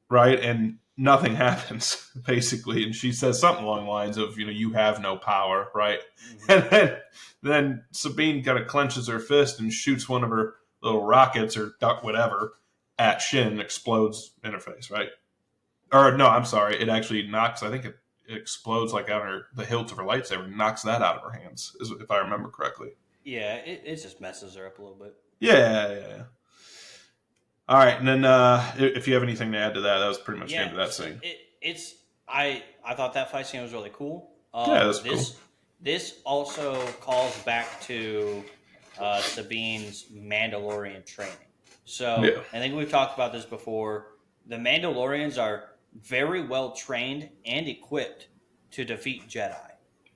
right? And nothing happens, basically. And she says something along the lines of, you have no power, right? Mm-hmm. And then Sabine kind of clenches her fist and shoots one of her little rockets or duck whatever at Shin and explodes in her face, right? Or no, I'm sorry. It actually knocks. I think it explodes like out of the hilt of her lightsaber, knocks that out of her hands, if I remember correctly. Yeah, it just messes her up a little bit. Yeah. All right, and then if you have anything to add to that, that was pretty much the end of that So scene. it's I thought that fight scene was really cool. Yeah, that's cool. This also calls back to Sabine's Mandalorian training. So Yeah. I think we've talked about this before. The Mandalorians are very well trained and equipped to defeat Jedi.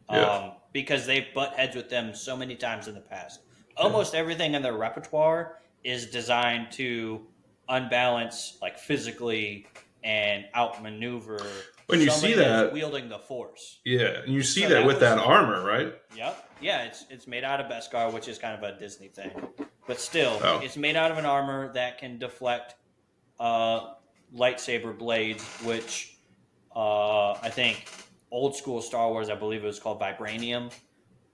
Yeah. Because they've butt heads with them so many times in the past. Yeah. Almost everything in their repertoire is designed to unbalance, like physically, and outmaneuver When you see somebody that's that, wielding the Force. yeah, and you see So that with was that armor, right? Yep. Yeah, it's made out of Beskar, which is kind of a Disney thing, but still, Oh. it's made out of an armor that can deflect lightsaber blades, which I think old school Star Wars, I believe it was called vibranium.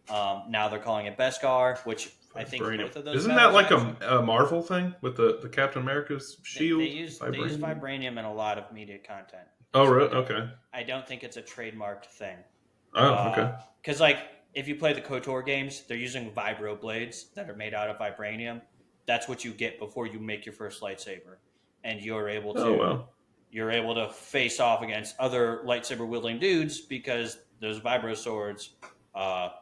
Now they're calling it Beskar, which I think both of those Isn't that like actually, a Marvel thing with the Captain America's shield? they use vibranium in a lot of media content. Oh, So really? Okay. I don't think it's a trademarked thing. Oh, okay. Because like if you play the KOTOR games, they're using vibro blades that are made out of vibranium. That's what you get before you make your first lightsaber, and you're able to face off against other lightsaber wielding dudes because those vibro swords are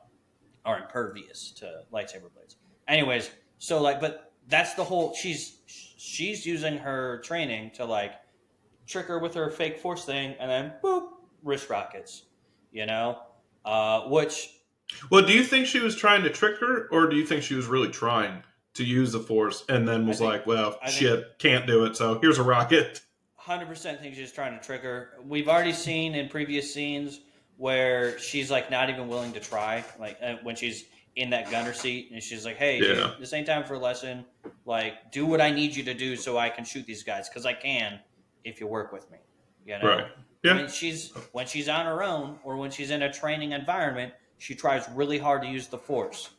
impervious to lightsaber blades. Anyways, so like, but that's the whole. She's using her training to like trick her with her fake force thing, and then boop, wrist rockets. Which Well, do you think she was trying to trick her, or do you think she was really trying to use the Force and then was like, well, shit, can't do it, so here's a rocket? 100% think she's trying to trick her. We've already seen in previous scenes where she's like not even willing to try, like when she's in that gunner seat and she's like, hey, dude, this ain't time for a lesson. Like, do what I need you to do so I can shoot these guys, because I can if you work with me. Right. Yeah. I mean, when she's on her own or when she's in a training environment, she tries really hard to use the Force.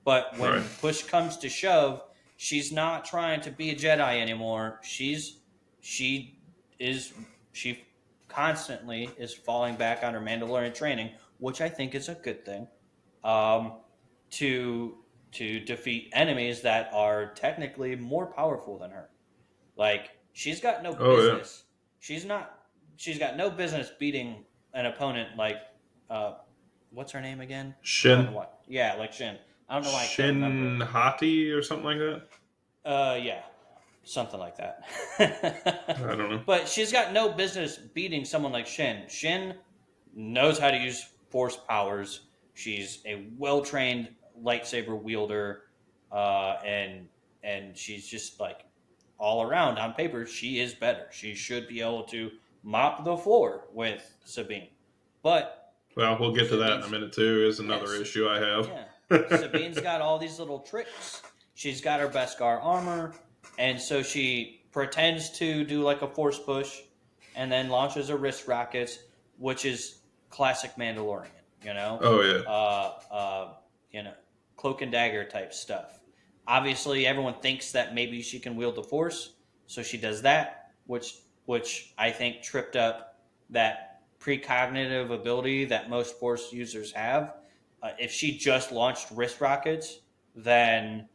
But when Right. push comes to shove, she's not trying to be a Jedi anymore. She is she constantly is falling back on her Mandalorian training, which I think is a good thing. Um, to defeat enemies that are technically more powerful than her. Like she's got no Oh yeah. business. She's not. She's got no business beating an opponent like, uh, what's her name again? I don't know Shin what. Yeah, like Shin. I don't know why I can't remember it. Shin Hati or something like that. Yeah, something like that. I don't know. But she's got no business beating someone like Shin. Shin knows how to use force powers. She's a well trained lightsaber wielder, and she's just like all around on paper. She is better. She should be able to mop the floor with Sabine, but Well, we'll get to that in a Sabine's minute too. Is another yes, issue I yeah. have. Sabine's got all these little tricks. She's got her Beskar armor, and so she pretends to do like a force push, and then launches her wrist rockets, which is classic Mandalorian. You know, Oh yeah. uh, uh, you know, cloak and dagger type stuff. Obviously, everyone thinks that maybe she can wield the force, so she does that, which I think tripped up that precognitive ability that most force users have. If she just launched wrist rockets, then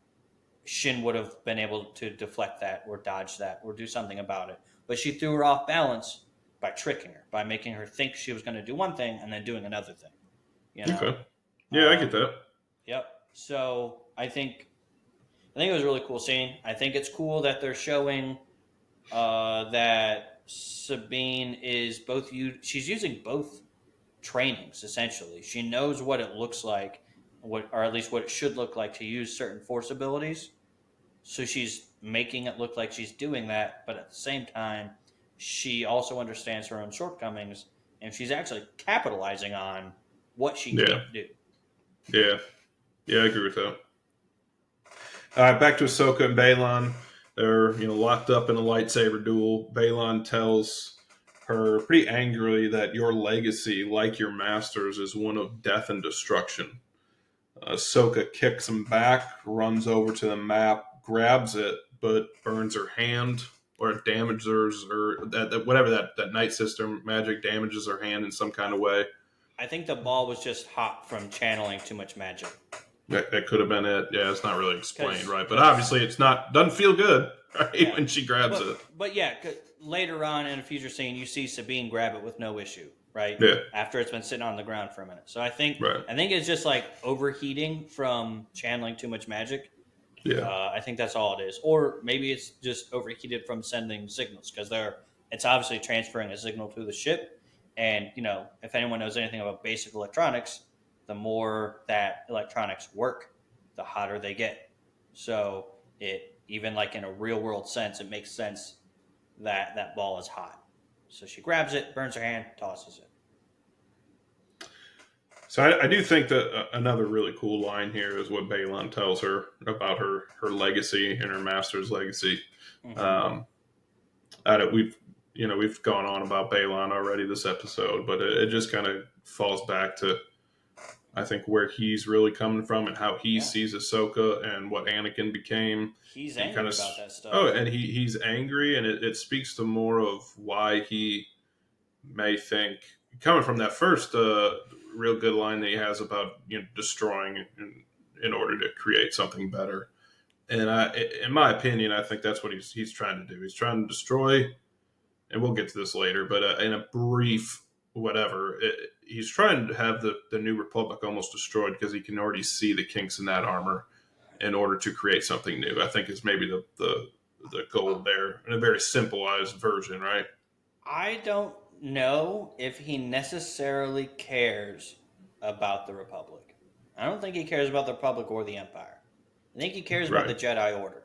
Shin would have been able to deflect that or dodge that or do something about it. But she threw her off balance by tricking her, by making her think she was going to do one thing and then doing another thing. You know. Okay. Yeah, I get Um, that. yep. So I think it was a really cool scene. I think it's cool that they're showing that Sabine is both. She's using both trainings essentially. She knows what it looks like, or at least what it should look like to use certain force abilities. So she's making it look like she's doing that, but at the same time, she also understands her own shortcomings, and she's actually capitalizing on what she Yeah. can't do. Yeah. Yeah, I agree with that. All right, back to Ahsoka and Balon. They're locked up in a lightsaber duel. Balon tells her pretty angrily that your legacy, like your master's, is one of death and destruction. Ahsoka kicks him back, runs over to the map, grabs it, but burns her hand or damages her, or whatever that night system magic damages her hand in some kind of way. I think the ball was just hot from channeling too much magic. That could have been it. Yeah, it's not really explained, right? But Because obviously, it's not doesn't feel good, right? yeah, When she grabs it. but yeah, later on in a future scene, you see Sabine grab it with no issue, right? Yeah, After it's been sitting on the ground for a minute. So I think right. I think it's just like overheating from channeling too much magic. Yeah, I think that's all it is, or maybe it's just overheated from sending signals because it's obviously transferring a signal to the ship. And if anyone knows anything about basic electronics, the more that electronics work, the hotter they get. So it even like in a real world sense, it makes sense that that ball is hot. So she grabs it, burns her hand, tosses it. so I do think that another really cool line here is what Balon tells her about her legacy and her master's legacy. Mm-hmm. Um, we've gone on about Balon already this episode, but it just kind of falls back to I think where he's really coming from and how he Yeah, sees Ahsoka and what Anakin became, he's and kind angry of about that stuff. and he's angry, and it speaks to more of why he may think coming from that first real good line that he has about destroying in order to create something better. And in my opinion, I think that's what he's trying to do. He's trying to destroy, and we'll get to this later, but in a brief whatever, he's trying to have the New Republic almost destroyed because he can already see the kinks in that armor in order to create something new. I think is maybe the goal there in a very simplified version, right? I don't know if he necessarily cares about the Republic. I don't think he cares about the Republic or the Empire. I think he cares about the Right. Jedi Order.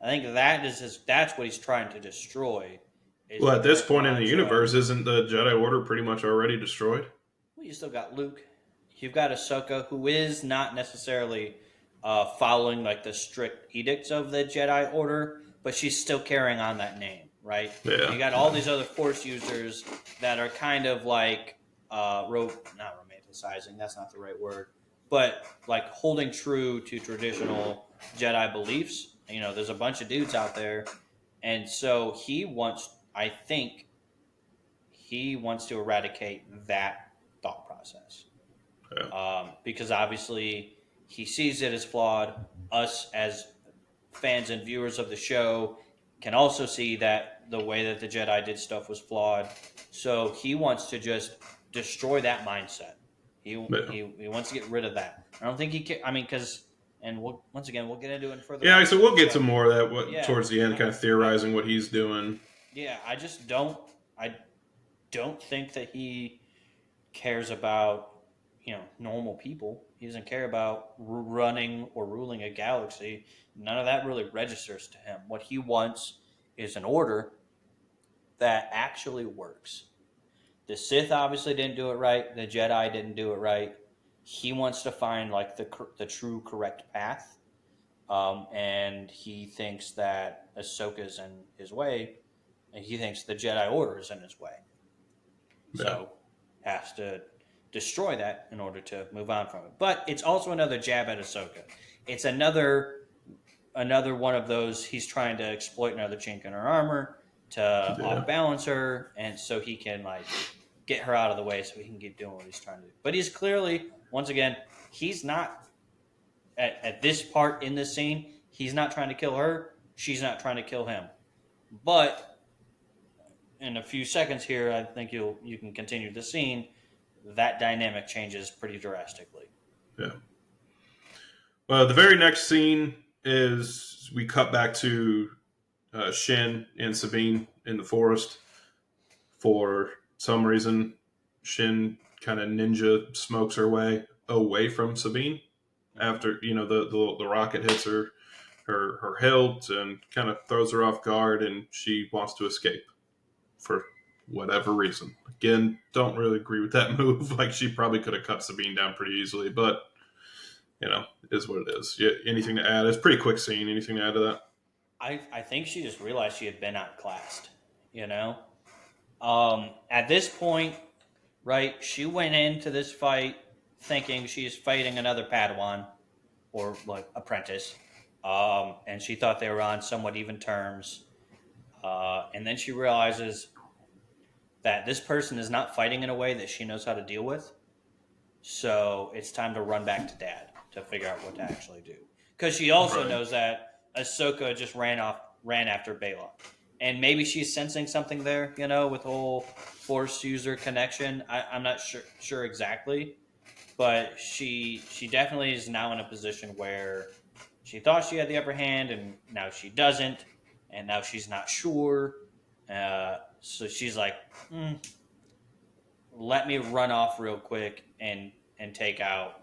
I think that's what he's trying to destroy. Is Well, the at this current point in the mantra. universe, isn't the Jedi Order pretty much already destroyed? Well, you still got Luke. You've got Ahsoka, who is not necessarily following like the strict edicts of the Jedi Order, but she's still carrying on that name, right? And Yeah. you got all these other Force users that are kind of like not romanticizing. That's not the right word. but like holding true to traditional Jedi beliefs. You know, there's a bunch of dudes out there, and so I think he wants to eradicate that thought process, Yeah. because obviously he sees it as flawed. Us as fans and viewers of the show can also see that the way that the Jedi did stuff was flawed. So he wants to just destroy that mindset. Yeah. He wants to get rid of that. I don't think he can. I mean, because once again, we'll get into it in further Yeah, so we'll episodes. get to But more of that yeah, towards the end, kind of I theorizing what he's doing. yeah, I just don't. I don't think that he cares about normal people. He doesn't care about running or ruling a galaxy. None of that really registers to him. What he wants is an order that actually works. The Sith obviously didn't do it right. The Jedi didn't do it right. He wants to find like the true correct path, and he thinks that Ahsoka's in his way, and he thinks the Jedi Order is in his way. Yeah. So has to destroy that in order to move on from it. But it's also another jab at Ahsoka. It's another one of those, he's trying to exploit another chink in her armor to Yeah. off balance her, and so he can like get her out of the way so he can keep doing what he's trying to do. But he's clearly, once again, he's not at this part in this scene, he's not trying to kill her, she's not trying to kill him. But in a few seconds here, I think you can continue the scene. That dynamic changes pretty drastically. Yeah. Well, the very next scene is we cut back to Shin and Sabine in the forest. For some reason, Shin kind of ninja smokes her way away from Sabine after the rocket hits her hilt and kind of throws her off guard, and she wants to escape for whatever reason. Again, don't really agree with that move. Like, she probably could have cut Sabine down pretty easily, but is what it is. Yeah, anything to add? It's a pretty quick scene. Anything to add to that? I think she just realized she had been outclassed. You know, at this point, right? She went into this fight thinking she's fighting another Padawan or like apprentice, and she thought they were on somewhat even terms. And then she realizes that this person is not fighting in a way that she knows how to deal with. So it's time to run back to Dad to figure out what to actually do. Because she also knows that Ahsoka just ran after Bayla, and maybe she's sensing something there, with the whole Force user connection. I'm not sure exactly, but she definitely is now in a position where she thought she had the upper hand, and now she doesn't, and now she's not sure. So she's like, let me run off real quick and take out,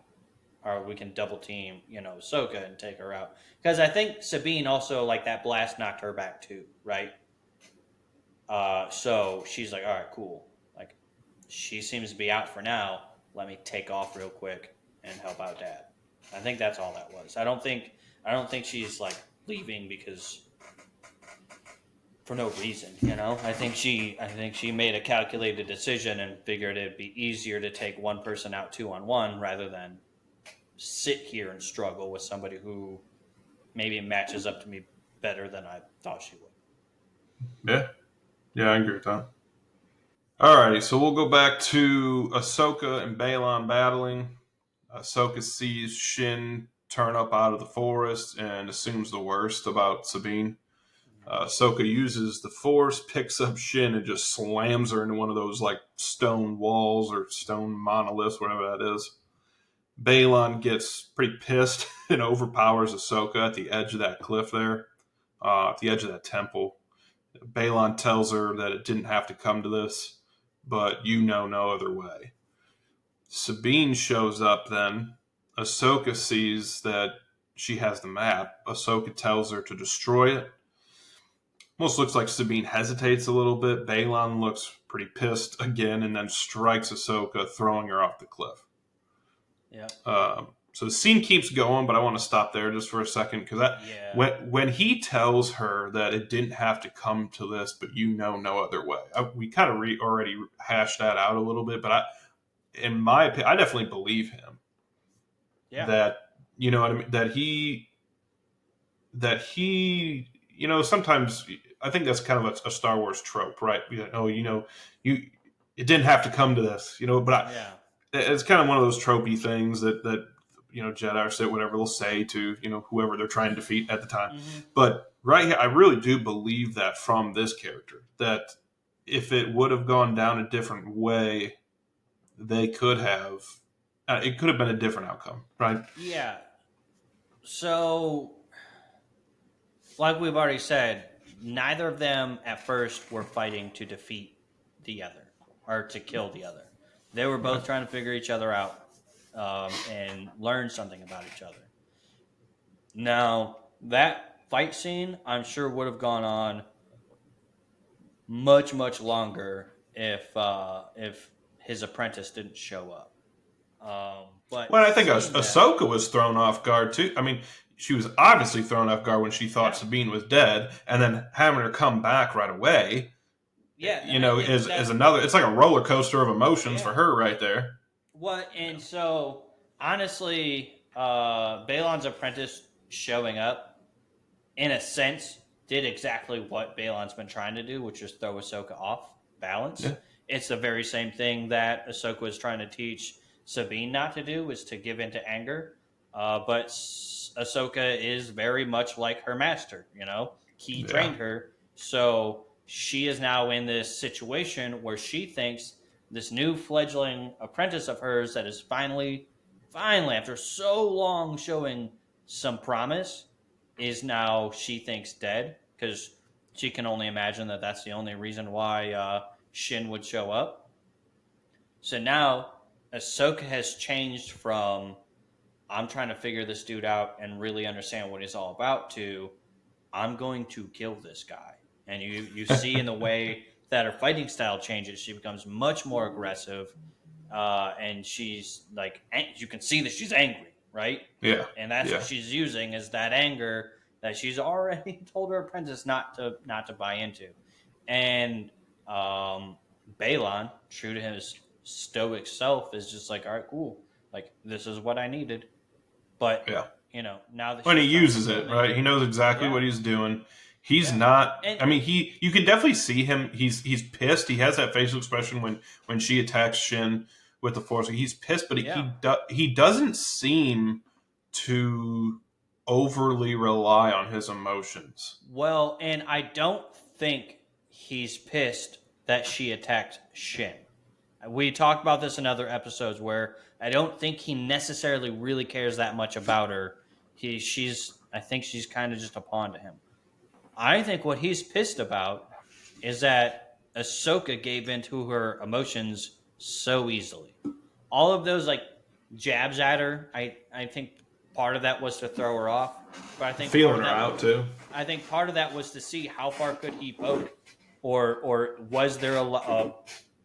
or we can double team, Ahsoka and take her out. Because I think Sabine also, like, that blast knocked her back too, right? So she's like, all right, cool. Like, she seems to be out for now. Let me take off real quick and help out Dad. I think that's all that was. I don't think she's like leaving because for no reason, I think she made a calculated decision and figured it'd be easier to take one person out 2-on-1 rather than sit here and struggle with somebody who maybe matches up to me better than I thought she would. Yeah, I agree with that. Alrighty, so we'll go back to Ahsoka and Balon battling. Ahsoka sees Shin turn up out of the forest and assumes the worst about Sabine. Ahsoka uses the Force, picks up Shin, and just slams her into one of those like stone walls or stone monoliths, whatever that is. Balon gets pretty pissed and overpowers Ahsoka at the edge of that cliff there, at the edge of that temple. Balon tells her that it didn't have to come to this, but no other way. Sabine shows up then. Ahsoka sees that she has the map. Ahsoka tells her to destroy it. Almost looks like Sabine hesitates a little bit. Balon looks pretty pissed again and then strikes Ahsoka, throwing her off the cliff. Yeah. So the scene keeps going, but I want to stop there just for a second because when he tells her that it didn't have to come to this, but no other way, we kind of already hashed that out a little bit. But in my opinion, I definitely believe him. Yeah. that, you know what I mean, sometimes I think that's kind of a Star Wars trope, right? You it didn't have to come to this, but Yeah. it's kind of one of those tropey things that Jedi or Sith, whatever, they'll say to whoever they're trying to defeat at the time. Mm-hmm. But right here, I really do believe that from this character, that if it would have gone down a different way, they could have. It could have been a different outcome, right? Yeah. So, like we've already said, neither of them at first were fighting to defeat the other or to kill the other. They were both Right. trying to figure each other out and learn something about each other. Now, that fight scene, I'm sure, would have gone on much, much longer if his apprentice didn't show up. But Well, I think seeing that, Ahsoka was thrown off guard too. I mean, she was obviously thrown off guard when she thought yeah, Sabine was dead, and then having her come back right away, yeah, and is another. It's like a roller coaster of emotions yeah. for her right there. What and so honestly, Balon's apprentice showing up, in a sense, did exactly what Balon's been trying to do, which is throw Ahsoka off balance. Yeah, It's the very same thing that Ahsoka was trying to teach Sabine not to do, is to give into anger. But Ahsoka is very much like her master. He yeah, trained her, so she is now in this situation where she thinks this new fledgling apprentice of hers that is finally, after so long showing some promise, is now, she thinks, dead, because she can only imagine that that's the only reason why Shin would show up. So now Ahsoka has changed from, I'm trying to figure this dude out and really understand what he's all about, to, I'm going to kill this guy. And you see in the way that her fighting style changes, she becomes much more aggressive, and she's like, you can see that she's angry, right? yeah, And that's what yeah, she's using, is that anger that she's already told her apprentice not to buy into. And Balon, true to his stoic self, is just like, all right, cool, like, this is what I needed. But yeah. now that When he she's trying to uses kill it, me, right? He knows exactly yeah, what he's doing. He's yeah, not. and I mean, you can definitely see him. He's pissed. He has that facial expression when she attacks Shin with the Force. He's pissed, but yeah. he doesn't seem to overly rely on his emotions. Well, and I don't think he's pissed that she attacked Shin. We talked about this in other episodes where I don't think he necessarily really cares that much about her. I think she's kind of just a pawn to him. I think what he's pissed about is that Ahsoka gave in to her emotions so easily. All of those like jabs at her, I think part of that was to throw her off, but Feeling her out too. I think part of that was to see how far could he poke, or was there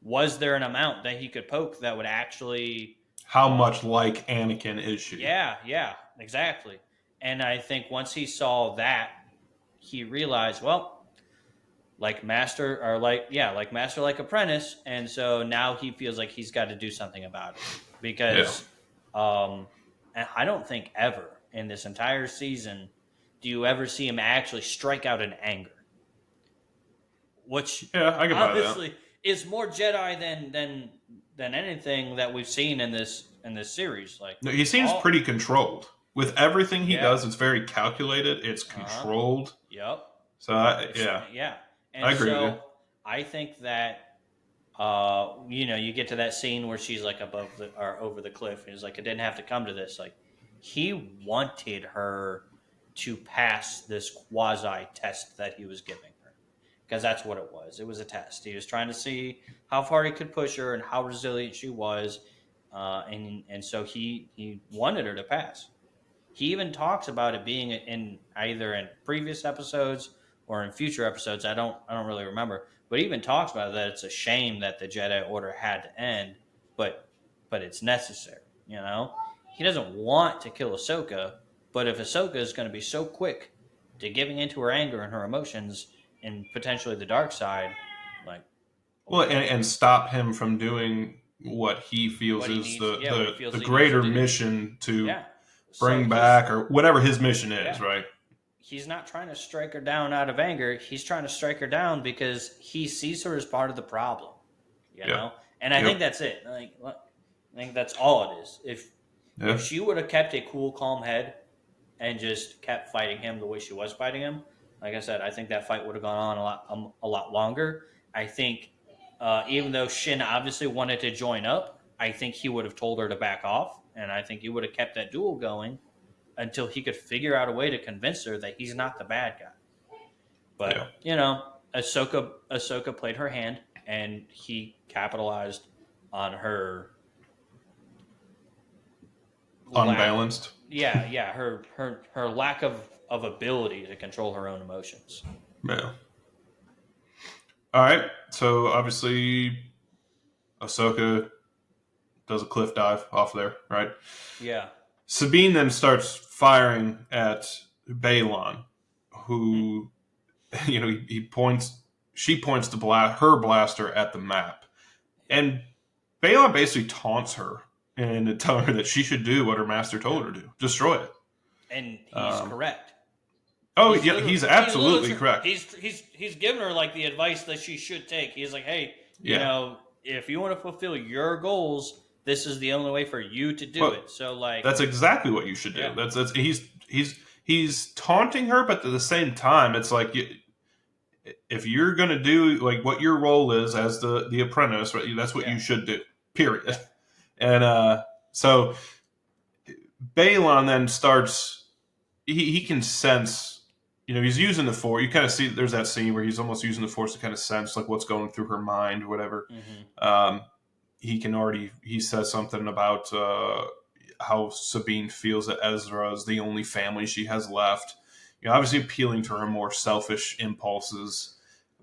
was there an amount that he could poke that would actually, How much like Anakin is she? yeah, exactly. And I think once he saw that, he realized, well, like master, or like master, like apprentice, and so now he feels like he's got to do something about it, Yeah, because and I don't think ever in this entire season do you ever see him actually strike out in anger, which yeah, I can buy that. honestly is more Jedi than anything that we've seen in this series. Like, No, he seems all, pretty controlled with everything he yeah, does. It's very calculated. It's controlled. yep, So yeah, I and agree with you. so I think that you get to that scene where she's like above or over the cliff, and he's like, it didn't have to come to this. Like, he wanted her to pass this quasi test that he was giving her, because that's what it was. It was a test. He was trying to see how far he could push her and how resilient she was, and so he wanted her to pass. He even talks about it being in either in previous episodes or in future episodes. I don't really remember, but he even talks about it, that it's a shame that the Jedi Order had to end, but it's necessary. He doesn't want to kill Ahsoka, but if Ahsoka is going to be so quick to giving into her anger and her emotions and potentially the dark side, like, Well, okay, and stop him from doing what he feels what he is needs, yeah, what he the feels he needs to greater do, mission to yeah, So bring back or whatever his mission is, yeah, right? he's not trying to strike her down out of anger. He's trying to strike her down because he sees her as part of the problem, you Yep. know. And I think Yep. that's it. I think that's all it is. If Yeah. she would have kept a cool, calm head and just kept fighting him the way she was fighting him, like I said, I think that fight would have gone on a lot longer. I think even though Shin obviously wanted to join up, I think he would have told her to back off, and I think he would have kept that duel going until he could figure out a way to convince her that he's not the bad guy. Yeah. But Ahsoka played her hand, and he capitalized on her lack. Unbalanced. Yeah, her lack of ability to control her own emotions. Yeah. All right. So obviously, Ahsoka does a cliff dive off there, right? Yeah. Sabine then starts firing at Balon, Mm-hmm. who, he points. She points her blaster at the map, Yep. and Balon basically taunts her and telling her that she should do what her master told Yep. her to destroy it. And he's Um, correct. oh, yeah, he's absolutely correct. He's giving her like the advice that she should take. He's like, hey, Yeah. if you want to fulfill your goals, this is the only way for you to do Well, it. So like, that's exactly what you should do. yeah, That's he's taunting her, but at the same time, it's like if you're gonna do like what your role is as the apprentice, right, that's what yeah, you should do. Period. yeah, And so Balon then starts. He can sense. He's using the force. You kind of see there's that scene where he's almost using the force to kind of sense like what's going through her mind or whatever. mm-hmm. Um, he says something about how Sabine feels that Ezra is the only family she has left. Obviously appealing to her more selfish impulses.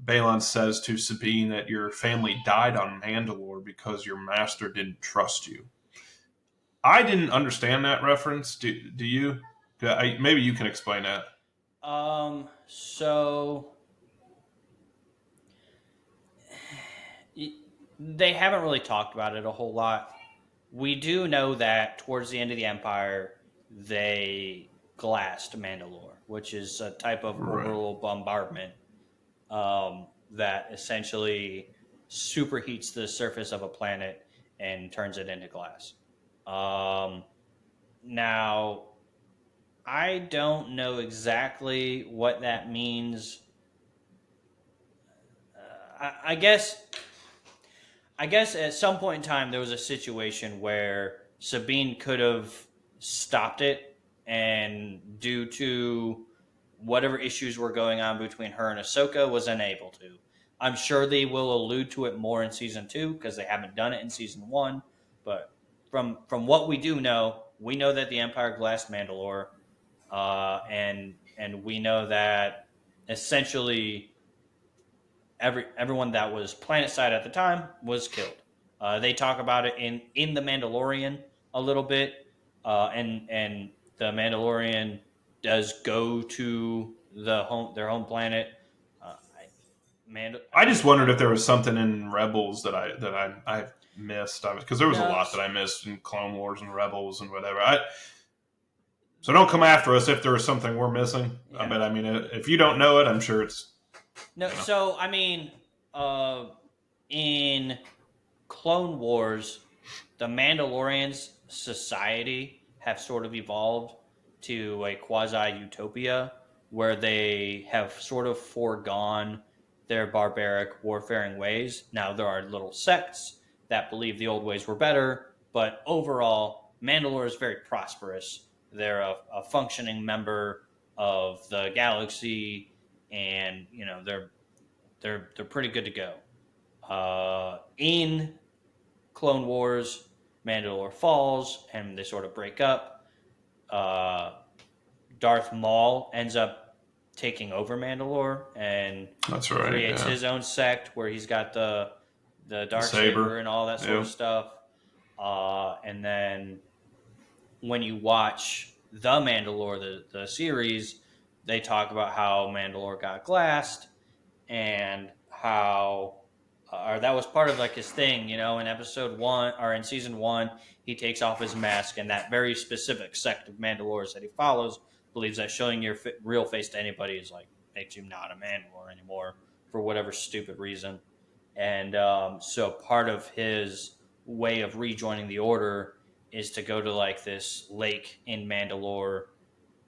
Balon says to Sabine that your family died on Mandalore because your master didn't trust you. I didn't understand that reference. Do you? Maybe you can explain that. So they haven't really talked about it a whole lot. We do know that towards the end of the Empire, they glassed Mandalore, which is a type of Right. orbital bombardment that essentially superheats the surface of a planet and turns it into glass. Um, Now, I don't know exactly what that means. I guess at some point in time there was a situation where Sabine could have stopped it, and due to whatever issues were going on between her and Ahsoka, was unable to. I'm sure they will allude to it more in season 2 because they haven't done it in season 1. But from what we do know, we know that the Empire glassed Mandalore, and we know that essentially everyone that was planet side at the time was killed. They talk about it in the Mandalorian a little bit, and the Mandalorian does go to their home planet. Uh, I just wondered if there was something in Rebels that I missed because there was a no, lot that I missed in Clone Wars and Rebels and whatever. So don't come after us if there was something we're missing. yeah, But I mean, if you don't know it, I'm sure it's no. you know. So I mean, in Clone Wars, the Mandalorians' society have sort of evolved to a quasi utopia where they have sort of foregone their barbaric warfaring ways. Now, there are little sects that believe the old ways were better, but overall, Mandalore is very prosperous. They're a functioning member of the galaxy, and they're pretty good to go. In Clone Wars, Mandalore falls, and they sort of break up. Uh, Darth Maul ends up taking over Mandalore and That's right. creates Yeah, his own sect where he's got the the dark saber saber. and all that sort Yeah, of stuff. And then when you watch The Mandalore, the series, they talk about how Mandalore got glassed and how or that was part of like his thing, in episode 1 or in season 1, he takes off his mask, and that very specific sect of Mandalorians that he follows believes that showing your real face to anybody is like makes you not a Mandalore anymore for whatever stupid reason. And so part of his way of rejoining the Order is to go to like this lake in Mandalore,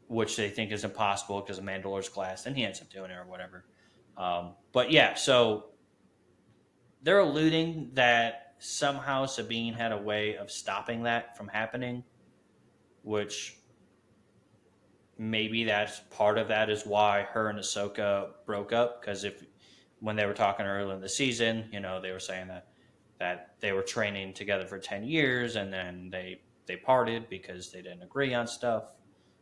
which they think is impossible because of Mandalore's glass, and he ends up doing it or whatever. But yeah, so they're alluding that somehow Sabine had a way of stopping that from happening, which maybe that's part of that is why her and Ahsoka broke up. Because if when they were talking earlier in the season, they were saying that they were training together for 10 years and then they parted because they didn't agree on stuff.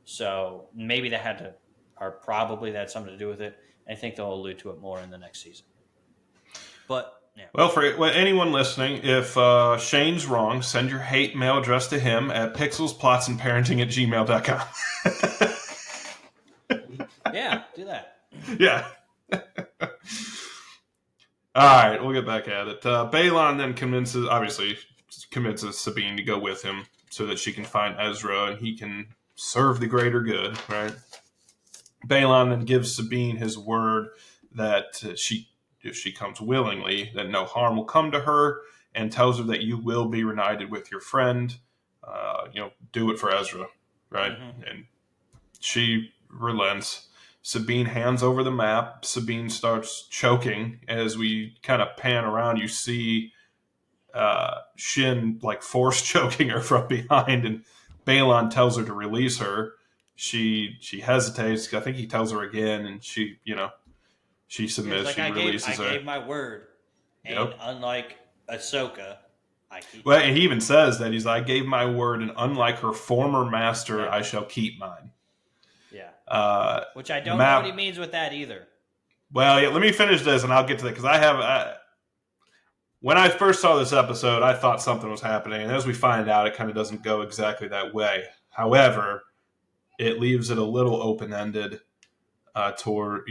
So maybe that had to, or probably that had something to do with it. I think they'll allude to it more in the next season. But yeah. Well, for anyone listening, if Shane's wrong, send your hate mail address to him at pixelsplotsandparenting@gmail.com. Yeah, do that. Yeah. All right, we'll get back at it. Balon then convinces Sabine to go with him so that she can find Ezra and he can serve the greater good, right? Balon then gives Sabine his word that if she comes willingly, that no harm will come to her, and tells her that you will be reunited with your friend. Do it for Ezra, right? Mm-hmm. And she relents. Sabine hands over the map. Sabine starts choking. As we kind of pan around, you see Shin like force choking her from behind, and Balon tells her to release her. She hesitates. I think he tells her again, and she submits. Like, she releases her. I gave my word, and unlike Ahsoka, I keep. Well, and he even says that he's like, I gave my word, and unlike her former master, I shall keep mine. Yeah. Which I don't know what he means with that either. Well, yeah, let me finish this, and I'll get to that, because when I first saw this episode, I thought something was happening, and as we find out, it kind of doesn't go exactly that way. However, it leaves it a little open-ended toward,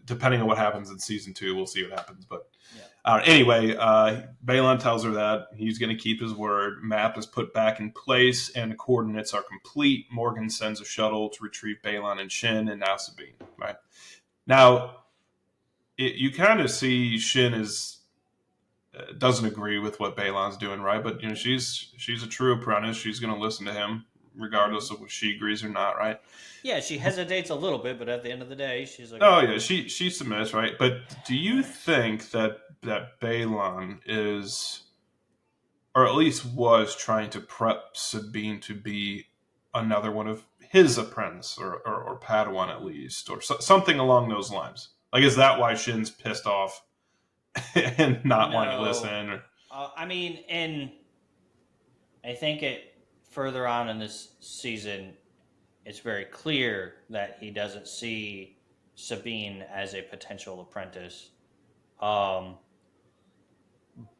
depending on what happens in season 2, we'll see what happens. But anyway, Balon tells her that he's going to keep his word. Map is put back in place, and the coordinates are complete. Morgan sends a shuttle to retrieve Balon and Shin, and now Sabine. Right now, you kind of see Shin doesn't agree with what Balon's doing, right? But she's a true apprentice. She's going to listen to him, regardless of if she agrees or not, right? Yeah, she hesitates a little bit, but at the end of the day, she's like, "Oh yeah, she submits, right?" But do you think that Balon is, or at least was, trying to prep Sabine to be another one of his apprentice, or Padawan at least, or something along those lines? Like, is that why Shin's pissed off and not wanting to listen? And I think further on in this season, it's very clear that he doesn't see Sabine as a potential apprentice.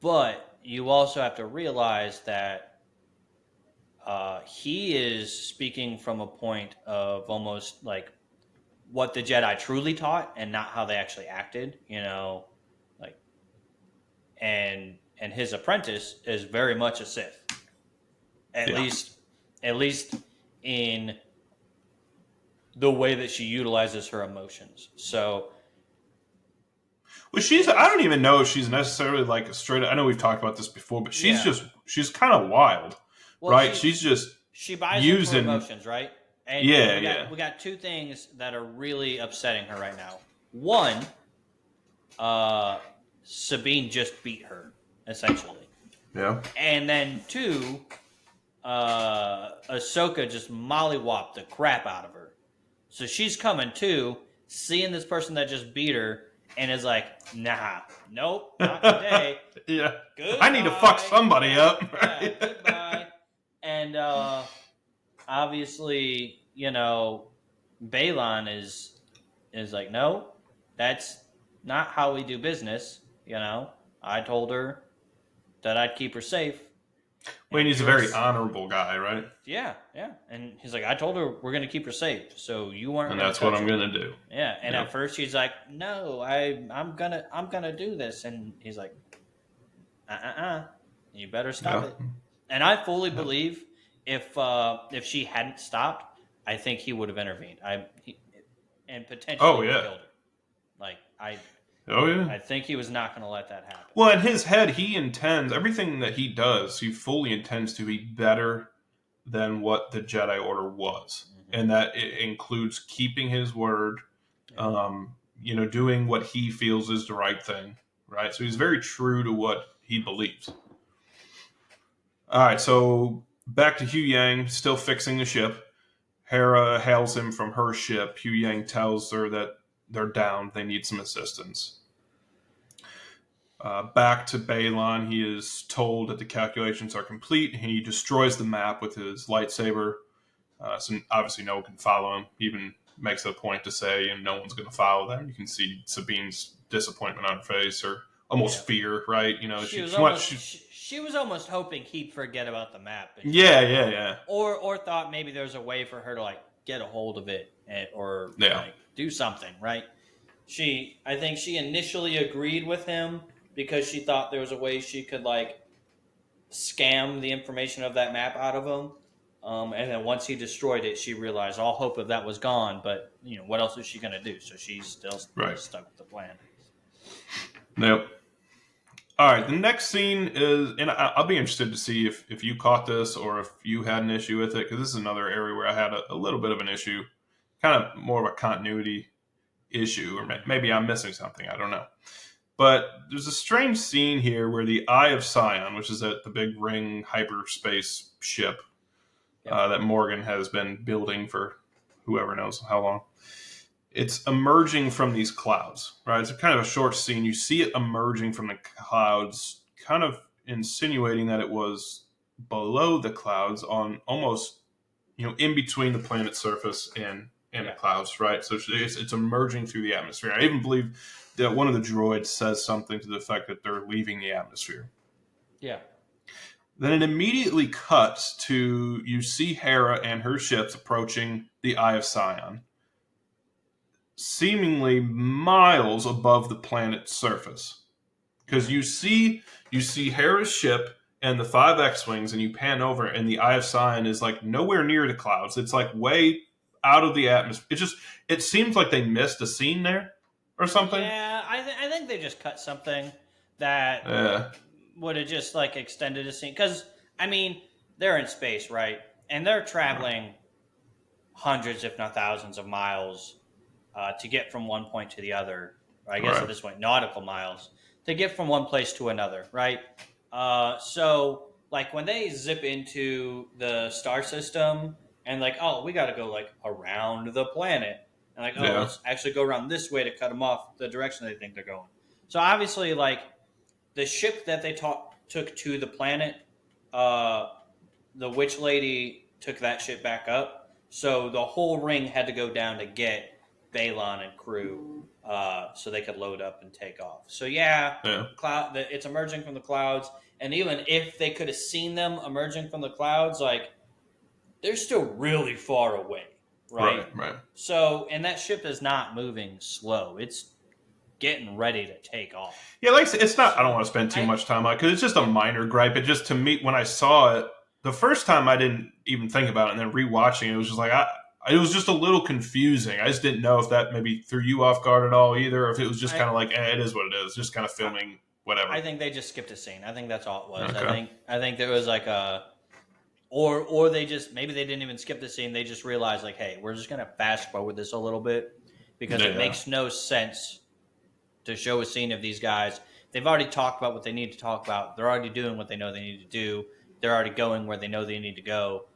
But you also have to realize that he is speaking from a point of almost like what the Jedi truly taught and not how they actually acted, and his apprentice is very much a Sith. At least in the way that she utilizes her emotions. So, well, I don't even know if she's necessarily like a straight. I know we've talked about this before, but she's kind of wild, right? She buys into her emotions, right? And we got two things that are really upsetting her right now. One, Sabine just beat her, essentially. Yeah. And then two, Ahsoka just mollywopped the crap out of her. So she's coming too, seeing this person that just beat her, and is like, nah, nope, not today. Yeah. Goodbye. I need to fuck somebody up. Yeah, goodbye. And obviously, Balon is like, no, that's not how we do business. I told her that I'd keep her safe, Well, And he's a very Kira's, honorable guy, right? yeah, yeah. And he's like, I told her we're gonna keep her safe, so you weren't And gonna that's what touch I'm her. gonna do. Yeah. And at Yep. first she's like, no, I'm gonna do this, and he's like, you better stop Yeah. it. And I fully Yep. believe if she hadn't stopped, I think he would have intervened. And potentially Oh even yeah. killed her. Like Oh yeah. I think he was not going to let that happen. Well, in his head, he intends everything that he does. He fully intends to be better than what the Jedi Order was, Mm-hmm. and that it includes keeping his word. Yeah. Doing what he feels is the right thing. Right. So he's very true to what he believes. All right. So back to Hugh Yang, still fixing the ship. Hera hails him from her ship. Hugh Yang tells her that they're down. They need some assistance. Back to Balon, he is told that the calculations are complete. He destroys the map with his lightsaber. So obviously no one can follow him. He even makes it a point to say, and no one's going to follow them. You can see Sabine's disappointment on her face, or Yeah. almost fear, right? She was almost hoping he'd forget about the map. Yeah. Or thought maybe there's a way for her to like get a hold of it or Yeah. like do something, right? I think she initially agreed with him because she thought there was a way she could like scam the information of that map out of him. And then once he destroyed it, she realized all hope of that was gone. But what else is she going to do? So she's still Right. stuck with the plan. Yep. All right. The next scene is, and I'll be interested to see if you caught this or if you had an issue with it, because this is another area where I had a little bit of an issue, kind of more of a continuity issue, or maybe I'm missing something. I don't know. But there's a strange scene here where the Eye of Sion, which is the big ring hyperspace ship that Morgan has been building for whoever knows how long, it's emerging from these clouds, right? It's kind of a short scene. You see it emerging from the clouds, kind of insinuating that it was below the clouds on almost, in between the planet's surface and the clouds, right? So it's emerging through the atmosphere. I even believe that one of the droids says something to the effect that they're leaving the atmosphere. Yeah. Then it immediately cuts to, you see Hera and her ships approaching the Eye of Sion, seemingly miles above the planet's surface. Because you see Hera's ship and the 5 X-Wings, and you pan over, and the Eye of Sion is like nowhere near the clouds. It's like way out of the atmosphere. It seems like they missed a scene there or something. Yeah, I think they just cut something that would have just like extended a scene. Because, I mean, they're in space, right? And they're traveling hundreds, if not thousands of miles to get from one point to the other. I guess at this point, nautical miles to get from one place to another, right? So, like when they zip into the star system and like, oh, we got to go like around the planet, and like, oh, let's actually go around this way to cut them off the direction they think they're going. So obviously, like the ship that they took to the planet, the witch lady took that ship back up. So the whole ring had to go down to get Balon and crew so they could load up and take off. So it's emerging from the clouds, and even if they could have seen them emerging from the clouds, like they're still really far away, right? Right. So, and that ship is not moving slow; it's getting ready to take off. Yeah, like it's not. I don't want to spend too much time on it because it's just a minor gripe. It just, to me, when I saw it the first time, I didn't even think about it, and then rewatching it, it was just like it was just a little confusing. I just didn't know if that maybe threw you off guard at all either, or if it was just kind of like, it is what it is, just kind of filming whatever. I think they just skipped a scene. I think that's all it was. Okay. I think there was like or they just, maybe they didn't even skip the scene. They just realized like, hey, we're just gonna fast forward this a little bit because it makes no sense to show a scene of these guys. They've already talked about what they need to talk about. They're already doing what they know they need to do. They're already going where they know they need to go.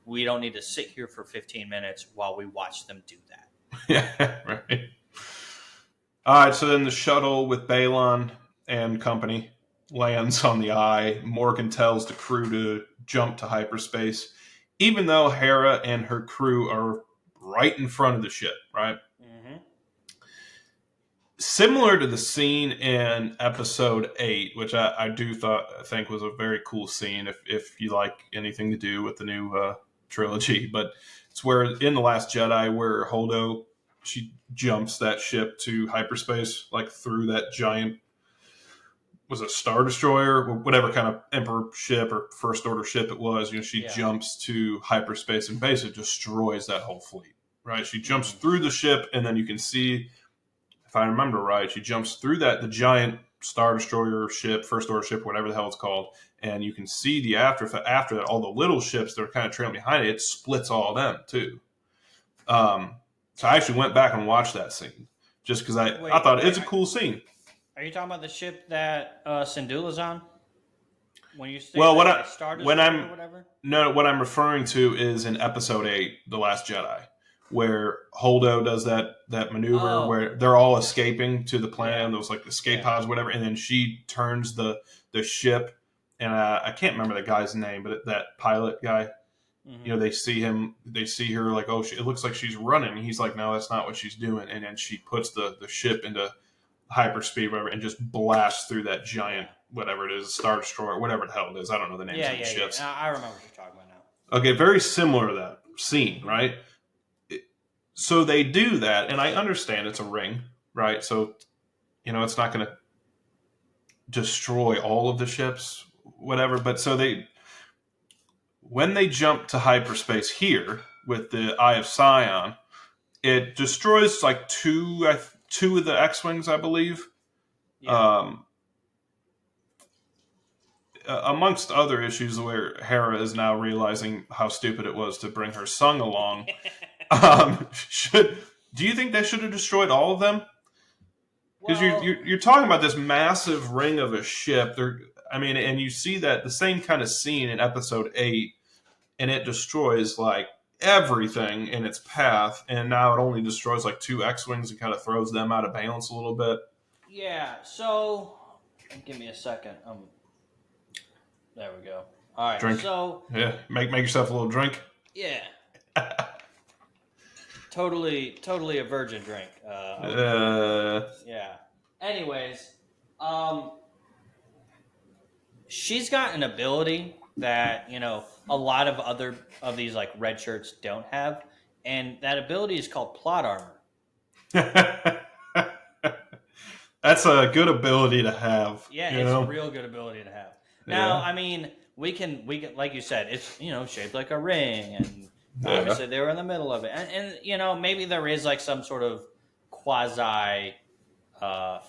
We don't need to sit here for 15 minutes while we watch them do that. Yeah, right. All right, so then the shuttle with Balon and company lands on the Eye. Morgan tells the crew to jump to hyperspace, even though Hera and her crew are right in front of the ship, right? Mm-hmm. similar to the scene in episode 8, which I think was a very cool scene if you like anything to do with the new trilogy. But it's where in The Last Jedi, where Holdo, she jumps that ship to hyperspace, like through that giant, was a Star Destroyer, or whatever kind of Emperor ship or First Order ship it was. She Yeah. jumps to hyperspace and basically destroys that whole fleet. Right? She jumps Mm-hmm. through the ship, and then you can see, if I remember right, she jumps through the giant Star Destroyer ship, First Order ship, whatever the hell it's called, and you can see the after that, all the little ships that are kind of trailing behind it. It splits all of them too. So I actually went back and watched that scene just because I thought it's a cool scene. Are you talking about the ship that Syndulla's on? When you say Well, that Star Destroyer or whatever? what I'm referring to is in Episode 8, The Last Jedi, where Holdo does that maneuver where they're all escaping to the planet, those like escape pods, whatever, and then she turns the ship, and I can't remember the guy's name, but that pilot guy, Mm-hmm. they see her like, oh, it looks like she's running. And he's like, no, that's not what she's doing, and then she puts the ship into hyperspeed, whatever, and just blasts through that giant, whatever it is, Star Destroyer, whatever the hell it is. I don't know the names of the ships. Yeah. I remember what you're talking about now. Okay, very similar to that scene, right? So they do that, and I understand it's a ring, right? So, it's not going to destroy all of the ships, whatever. But when they jump to hyperspace here with the Eye of Sion, it destroys like two of the X-wings, I believe. Yeah. Amongst other issues, where Hera is now realizing how stupid it was to bring her son along. Do you think they should have destroyed all of them? Because you're talking about this massive ring of a ship. And you see that the same kind of scene in Episode 8, and it destroys like everything in its path, and now it only destroys like 2 X-wings and kind of throws them out of balance a little bit. Yeah. So, give me a second. There we go. All right. Drink. So make yourself a little drink. Yeah. Totally a virgin drink. Yeah. Anyways, she's got an ability that a lot of other of these like red shirts don't have, and that ability is called plot armor. That's a good ability to have. Yeah, it's a real good ability to have. Now, I mean, we can like you said, it's shaped like a ring, and obviously they were in the middle of it, and maybe there is like some sort of quasi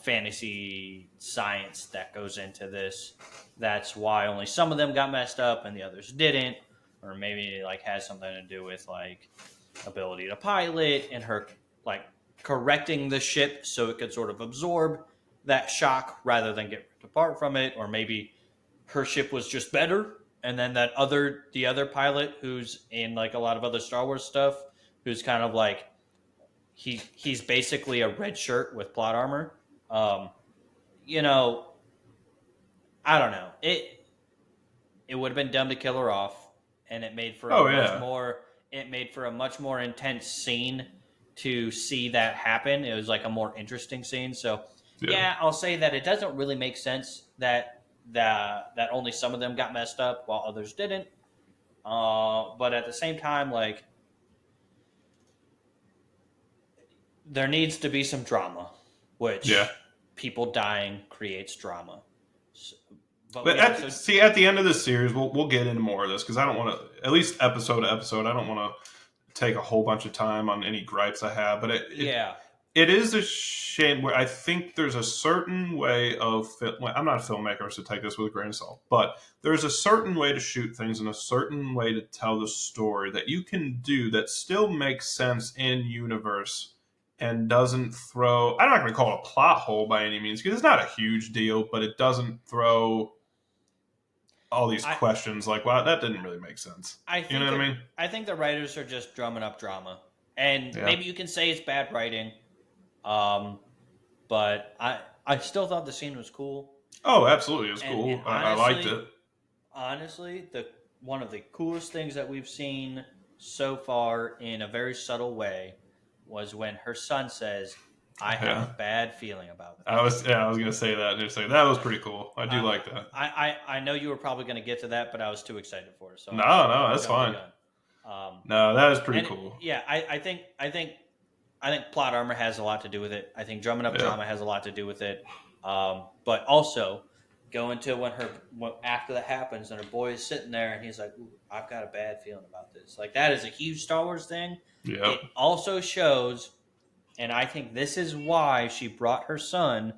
fantasy science that goes into this. That's why only some of them got messed up and the others didn't, or maybe it like has something to do with like ability to pilot and her like correcting the ship so it could sort of absorb that shock rather than get apart from it, or maybe her ship was just better, and then the other pilot who's in like a lot of other Star Wars stuff, who's kind of like he's basically a red shirt with plot armor. I don't know. It would have been dumb to kill her off, and it made for a much more intense scene to see that happen. It was like a more interesting scene. So I'll say that it doesn't really make sense that only some of them got messed up while others didn't. But at the same time, like, there needs to be some drama, which people dying creates drama. So, but at the end of this series, we'll get into more of this, because I don't want to, at least episode to episode, I don't want to take a whole bunch of time on any gripes I have. But it is a shame where I think there's a certain way of I'm not a filmmaker, so take this with a grain of salt, but there's a certain way to shoot things and a certain way to tell the story that you can do that still makes sense in universe and doesn't throw, I'm not going to call it a plot hole by any means, because it's not a huge deal, but it doesn't throw all these questions like, wow, that didn't really make sense. You know what I mean? I think the writers are just drumming up drama. And maybe you can say it's bad writing. But I still thought the scene was cool. Oh, absolutely. It was cool. And honestly, I liked it. Honestly, one of the coolest things that we've seen so far in a very subtle way was when her son says, I have a Yeah. bad feeling about that. I was gonna say that. Just say that was pretty cool. I do I, like that. I know you were probably going to get to that, but I was too excited for it, so No, no, I'm that's jumping the fine. gun. No, that is pretty And cool. yeah, I think plot armor has a lot to do with it. I think drumming up Yeah. drama has a lot to do with it. But also going to after that happens and her boy is sitting there and he's like, "Ooh, I've got a bad feeling about this." Like that is a huge Star Wars thing. Yep. It also shows, and I think this is why she brought her son.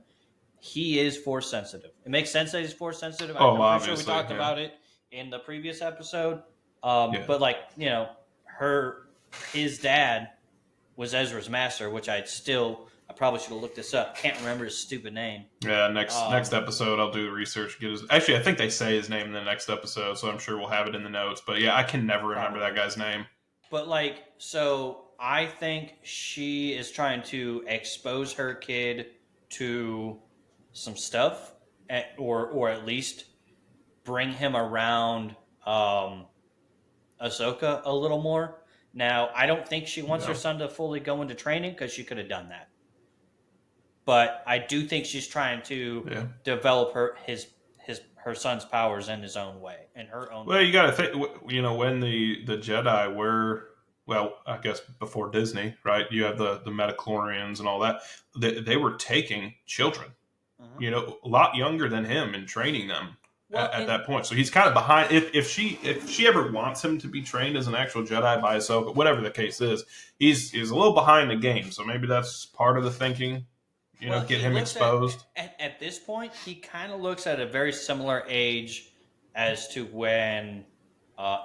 He is force sensitive. It makes sense that he's force sensitive. Oh, I'm pretty sure we obviously, talked yeah. about it in the previous episode. Yeah. But like his dad was Ezra's master, which I probably should have looked this up. Can't remember his stupid name. Yeah, next episode I'll do the research. Actually, I think they say his name in the next episode, so I'm sure we'll have it in the notes. But yeah, I can never remember that guy's name. But like, so I think she is trying to expose her kid to some stuff, or at least bring him around Ahsoka a little more. Now, I don't think she wants her son to fully go into training because she could have done that. But I do think she's trying to develop her son's powers in his own way, in her own. Well, you got to think. When the Jedi were, well, I guess before Disney, right? You have the Metachlorians and all that. They were taking children, a lot younger than him, and training them at that point. So he's kind of behind. If she ever wants him to be trained as an actual Jedi by Ahsoka, whatever the case is, he's a little behind the game. So maybe that's part of the thinking. Get him exposed. At this point, he kind of looks at a very similar age as to when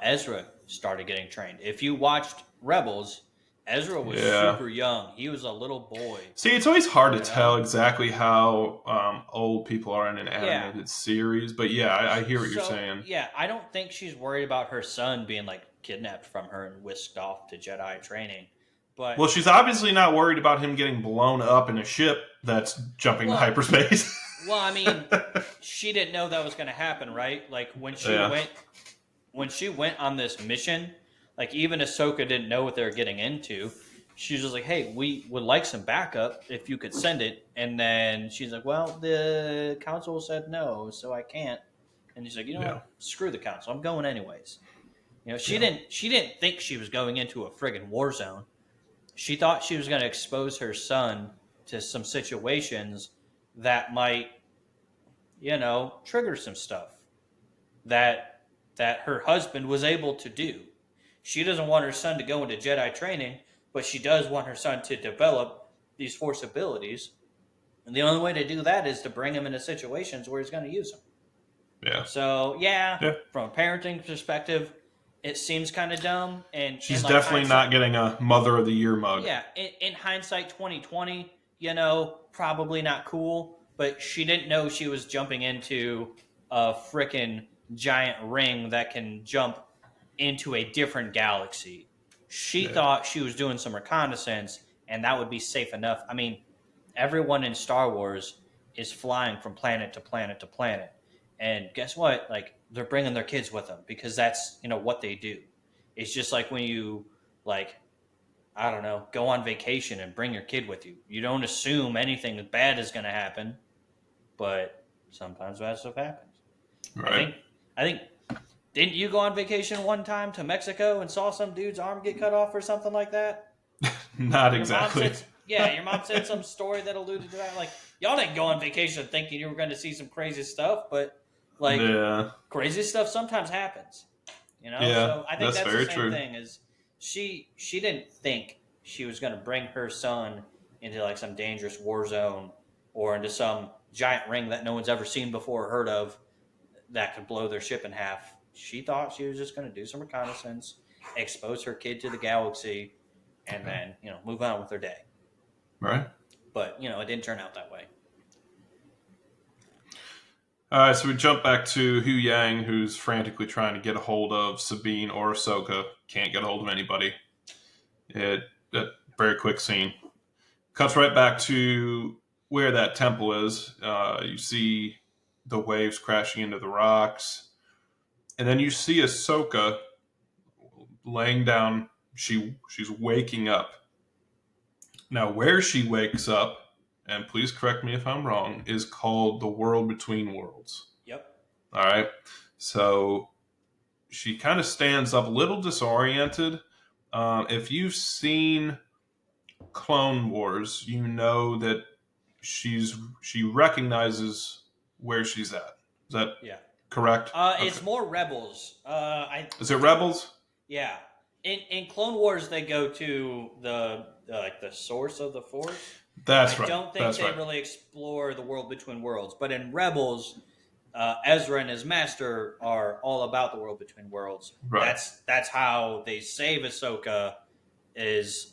Ezra started getting trained. If you watched Rebels, Ezra was super young. He was a little boy. See, it's always hard to tell exactly how old people are in an animated series. But yeah, I hear what you're saying. Yeah, I don't think she's worried about her son being like kidnapped from her and whisked off to Jedi training. But well, she's obviously not worried about him getting blown up in a ship that's jumping to hyperspace. Well, I mean, she didn't know that was going to happen, right? Like when she went on this mission, like even Ahsoka didn't know what they were getting into. She was just like, "Hey, we would like some backup if you could send it." And then she's like, "Well, the council said no, so I can't." And he's like, "You know what? Screw the council. I'm going anyways." She didn't think she was going into a friggin' war zone. She thought she was going to expose her son to some situations that might, trigger some stuff that her husband was able to do. She doesn't want her son to go into Jedi training, but she does want her son to develop these force abilities. And the only way to do that is to bring him into situations where he's going to use them. Yeah. So, from a parenting perspective, it seems kind of dumb, and she's definitely not getting a Mother of the Year mug. Yeah, in hindsight, 2020, probably not cool. But she didn't know she was jumping into a frickin' giant ring that can jump into a different galaxy. She thought she was doing some reconnaissance, and that would be safe enough. I mean, everyone in Star Wars is flying from planet to planet to planet. And guess what? Like, they're bringing their kids with them because that's, what they do. It's just like when you, I don't know, go on vacation and bring your kid with you. You don't assume anything bad is going to happen, but sometimes bad stuff happens. Right. I think, didn't you go on vacation one time to Mexico and saw some dude's arm get cut off or something like that? Not exactly. Your mom said some story that alluded to that. Like, y'all didn't go on vacation thinking you were going to see some crazy stuff, but crazy stuff sometimes happens, So I think that's the same thing. Is she didn't think she was going to bring her son into like some dangerous war zone or into some giant ring that no one's ever seen before or heard of that could blow their ship in half. She thought she was just going to do some reconnaissance, expose her kid to the galaxy, and then move on with her day. Right. But it didn't turn out that way. All right, so we jump back to Hu Yang, who's frantically trying to get a hold of Sabine or Ahsoka. Can't get a hold of anybody. That very quick scene. Cuts right back to where that temple is. You see the waves crashing into the rocks. And then you see Ahsoka laying down. She's waking up. Now, where she wakes up and please correct me if I'm wrong, is called The World Between Worlds. Yep. All right. So she kind of stands up a little disoriented. If you've seen Clone Wars, you know that she recognizes where she's at. Is that correct? It's more Rebels. Is it Rebels? Yeah. In Clone Wars, they go to the source of the Force. That's right. I don't think they really explore the world between worlds. But in Rebels, Ezra and his master are all about the world between worlds. Right. That's how they save Ahsoka. Is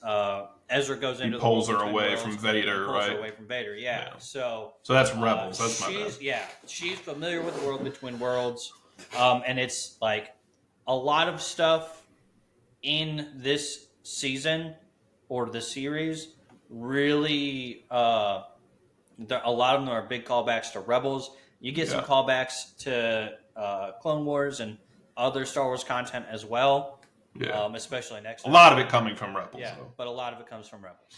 Ezra goes into he pulls the her world away worlds, from Vader, pulls right? her away from Vader, yeah. So that's Rebels. That's my bad. Yeah, she's familiar with the world between worlds, and it's like a lot of stuff in this season or the series really. A lot of them are big callbacks to Rebels. You get some callbacks to Clone Wars and other Star Wars content as well. Yeah. Especially next. A lot of it coming from Rebels. Yeah, but a lot of it comes from Rebels.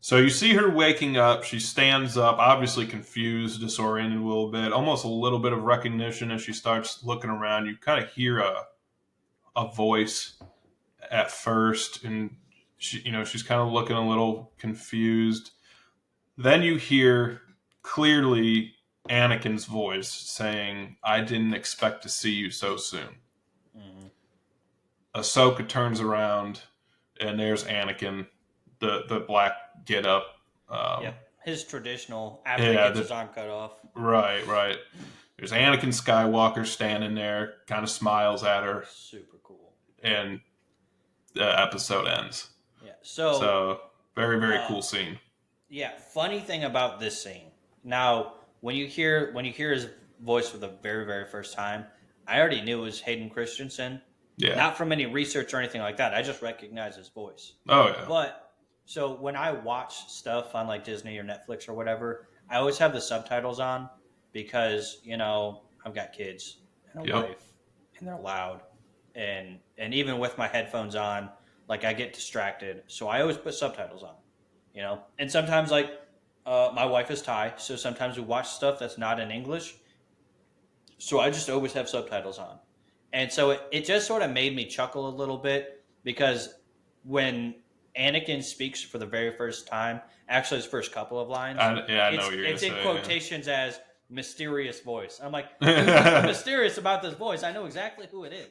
So you see her waking up. She stands up, obviously confused, disoriented a little bit, almost a little bit of recognition as she starts looking around. You kind of hear a voice at first, and she's kind of looking a little confused. Then you hear clearly Anakin's voice saying, "I didn't expect to see you so soon." Mm-hmm. Ahsoka turns around, and there's Anakin, the black get up. His traditional after he gets his arm cut off. Right. There's Anakin Skywalker standing there, kind of smiles at her. Super cool. And the episode ends. Yeah. So very, very cool scene. Yeah. Funny thing about this scene. Now, when you hear his voice for the very, very first time, I already knew it was Hayden Christensen. Yeah. Not from any research or anything like that. I just recognized his voice. Oh yeah. But so when I watch stuff on like Disney or Netflix or whatever, I always have the subtitles on because I've got kids and a wife, and they're loud, and even with my headphones on, like I get distracted. So I always put subtitles on, And sometimes my wife is Thai, so sometimes we watch stuff that's not in English. So I just always have subtitles on. And so it just sort of made me chuckle a little bit because when Anakin speaks for the very first time, actually his first couple of lines, I know what you're going to say. It's in quotations as mysterious voice. I'm like, there's nothing mysterious about this voice. I know exactly who it is.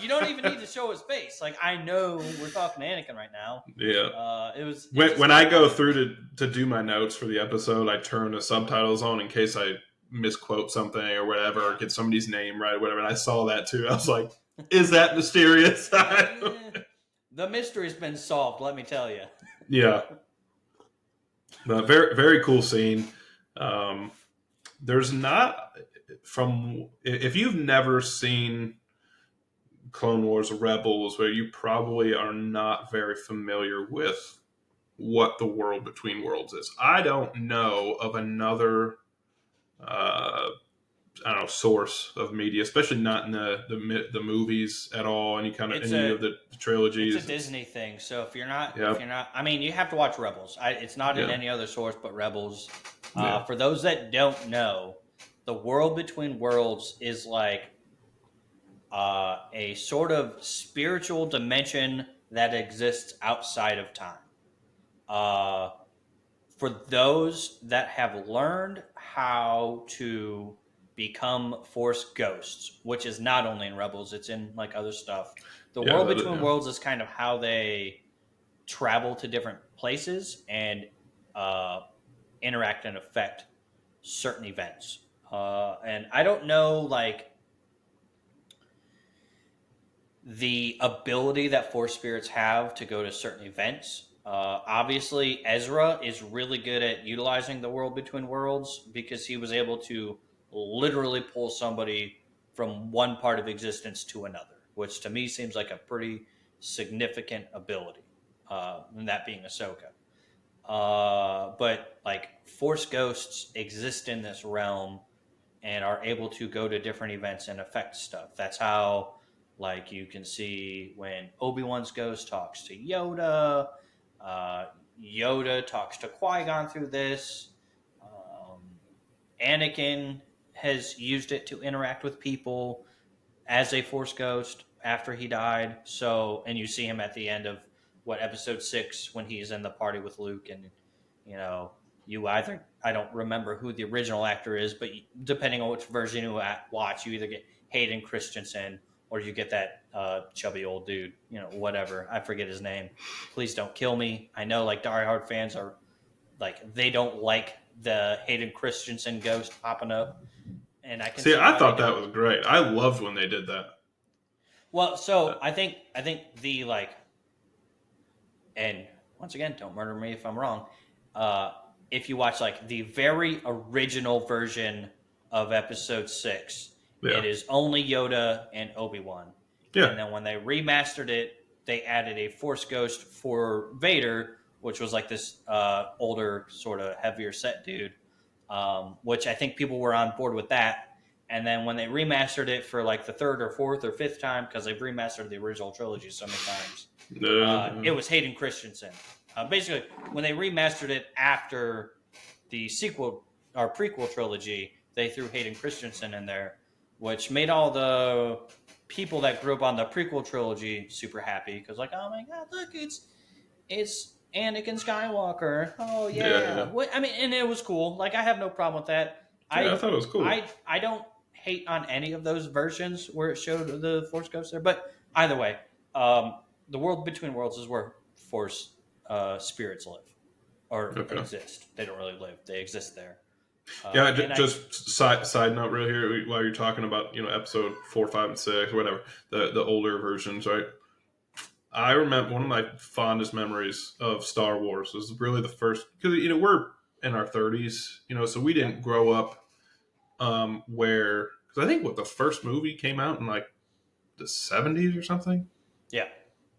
You don't even need to show his face. Like, I know we're talking to Anakin right now. Yeah. It was when I go through to do my notes for the episode, I turn the subtitles on in case I misquote something or whatever, or get somebody's name right or whatever. And I saw that too. I was like, is that mysterious? The mystery's been solved, let me tell you. Yeah. But very, very cool scene. There's not, if you've never seen Clone Wars or Rebels, where you probably are not very familiar with what the world between worlds is. I don't know of another source of media, especially not in the movies at all. Any of the trilogies. It's a Disney thing. So if you're not, I mean, you have to watch Rebels. It's not in any other source but Rebels. For those that don't know, the world between worlds is like a sort of spiritual dimension that exists outside of time. For those that have learned how to become Force ghosts, which is not only in Rebels, it's in like other stuff. The world between worlds is kind of how they travel to different places and interact and affect certain events. And I don't know, like, the ability that Force spirits have to go to certain events. Obviously, Ezra is really good at utilizing the world between worlds because he was able to literally pull somebody from one part of existence to another, which to me seems like a pretty significant ability, and that being Ahsoka. But like Force ghosts exist in this realm and are able to go to different events and affect stuff. That's how, like, you can see when Obi-Wan's ghost talks to Yoda. Yoda talks to Qui-Gon through this. Um, Anakin has used it to interact with people as a Force ghost after he died. So, and you see him at the end of episode 6 when he's in the party with Luke, and you either, I don't remember who the original actor is, but depending on which version you watch, you either get Hayden Christensen or you get that chubby old dude, whatever. I forget his name. Please don't kill me. I know like diehard fans are like, they don't like the Hayden Christensen ghost popping up. And I can see I thought that was great. I loved when they did that. Well, so I think the and once again, don't murder me if I'm wrong. If you watch like the very original version of episode 6, it is only Yoda and Obi-Wan. Yeah. And then when they remastered it, they added a Force ghost for Vader, which was like this older, sort of heavier set dude, which I think people were on board with that. And then when they remastered it for like the 3rd or 4th or 5th time, because they've remastered the original trilogy so many times, it was Hayden Christensen. Basically, when they remastered it after the sequel or prequel trilogy, they threw Hayden Christensen in there, which made all the people that grew up on the prequel trilogy super happy, because like, oh my god, look, it's Anakin Skywalker. Oh yeah. What, I mean, and it was cool. Like, I have no problem with that. I thought it was cool. I don't hate on any of those versions where it showed the Force ghost there, but either way, the world between worlds is where Force spirits live or exist. They don't really live; they exist there. Just side note, real here, while you're talking about episode 4, 5, and 6, or whatever, the older versions, right? I remember one of my fondest memories of Star Wars was really the first, because we're in our 30s, so we didn't grow up where, because I think the first movie came out in like the 70s or something. Yeah.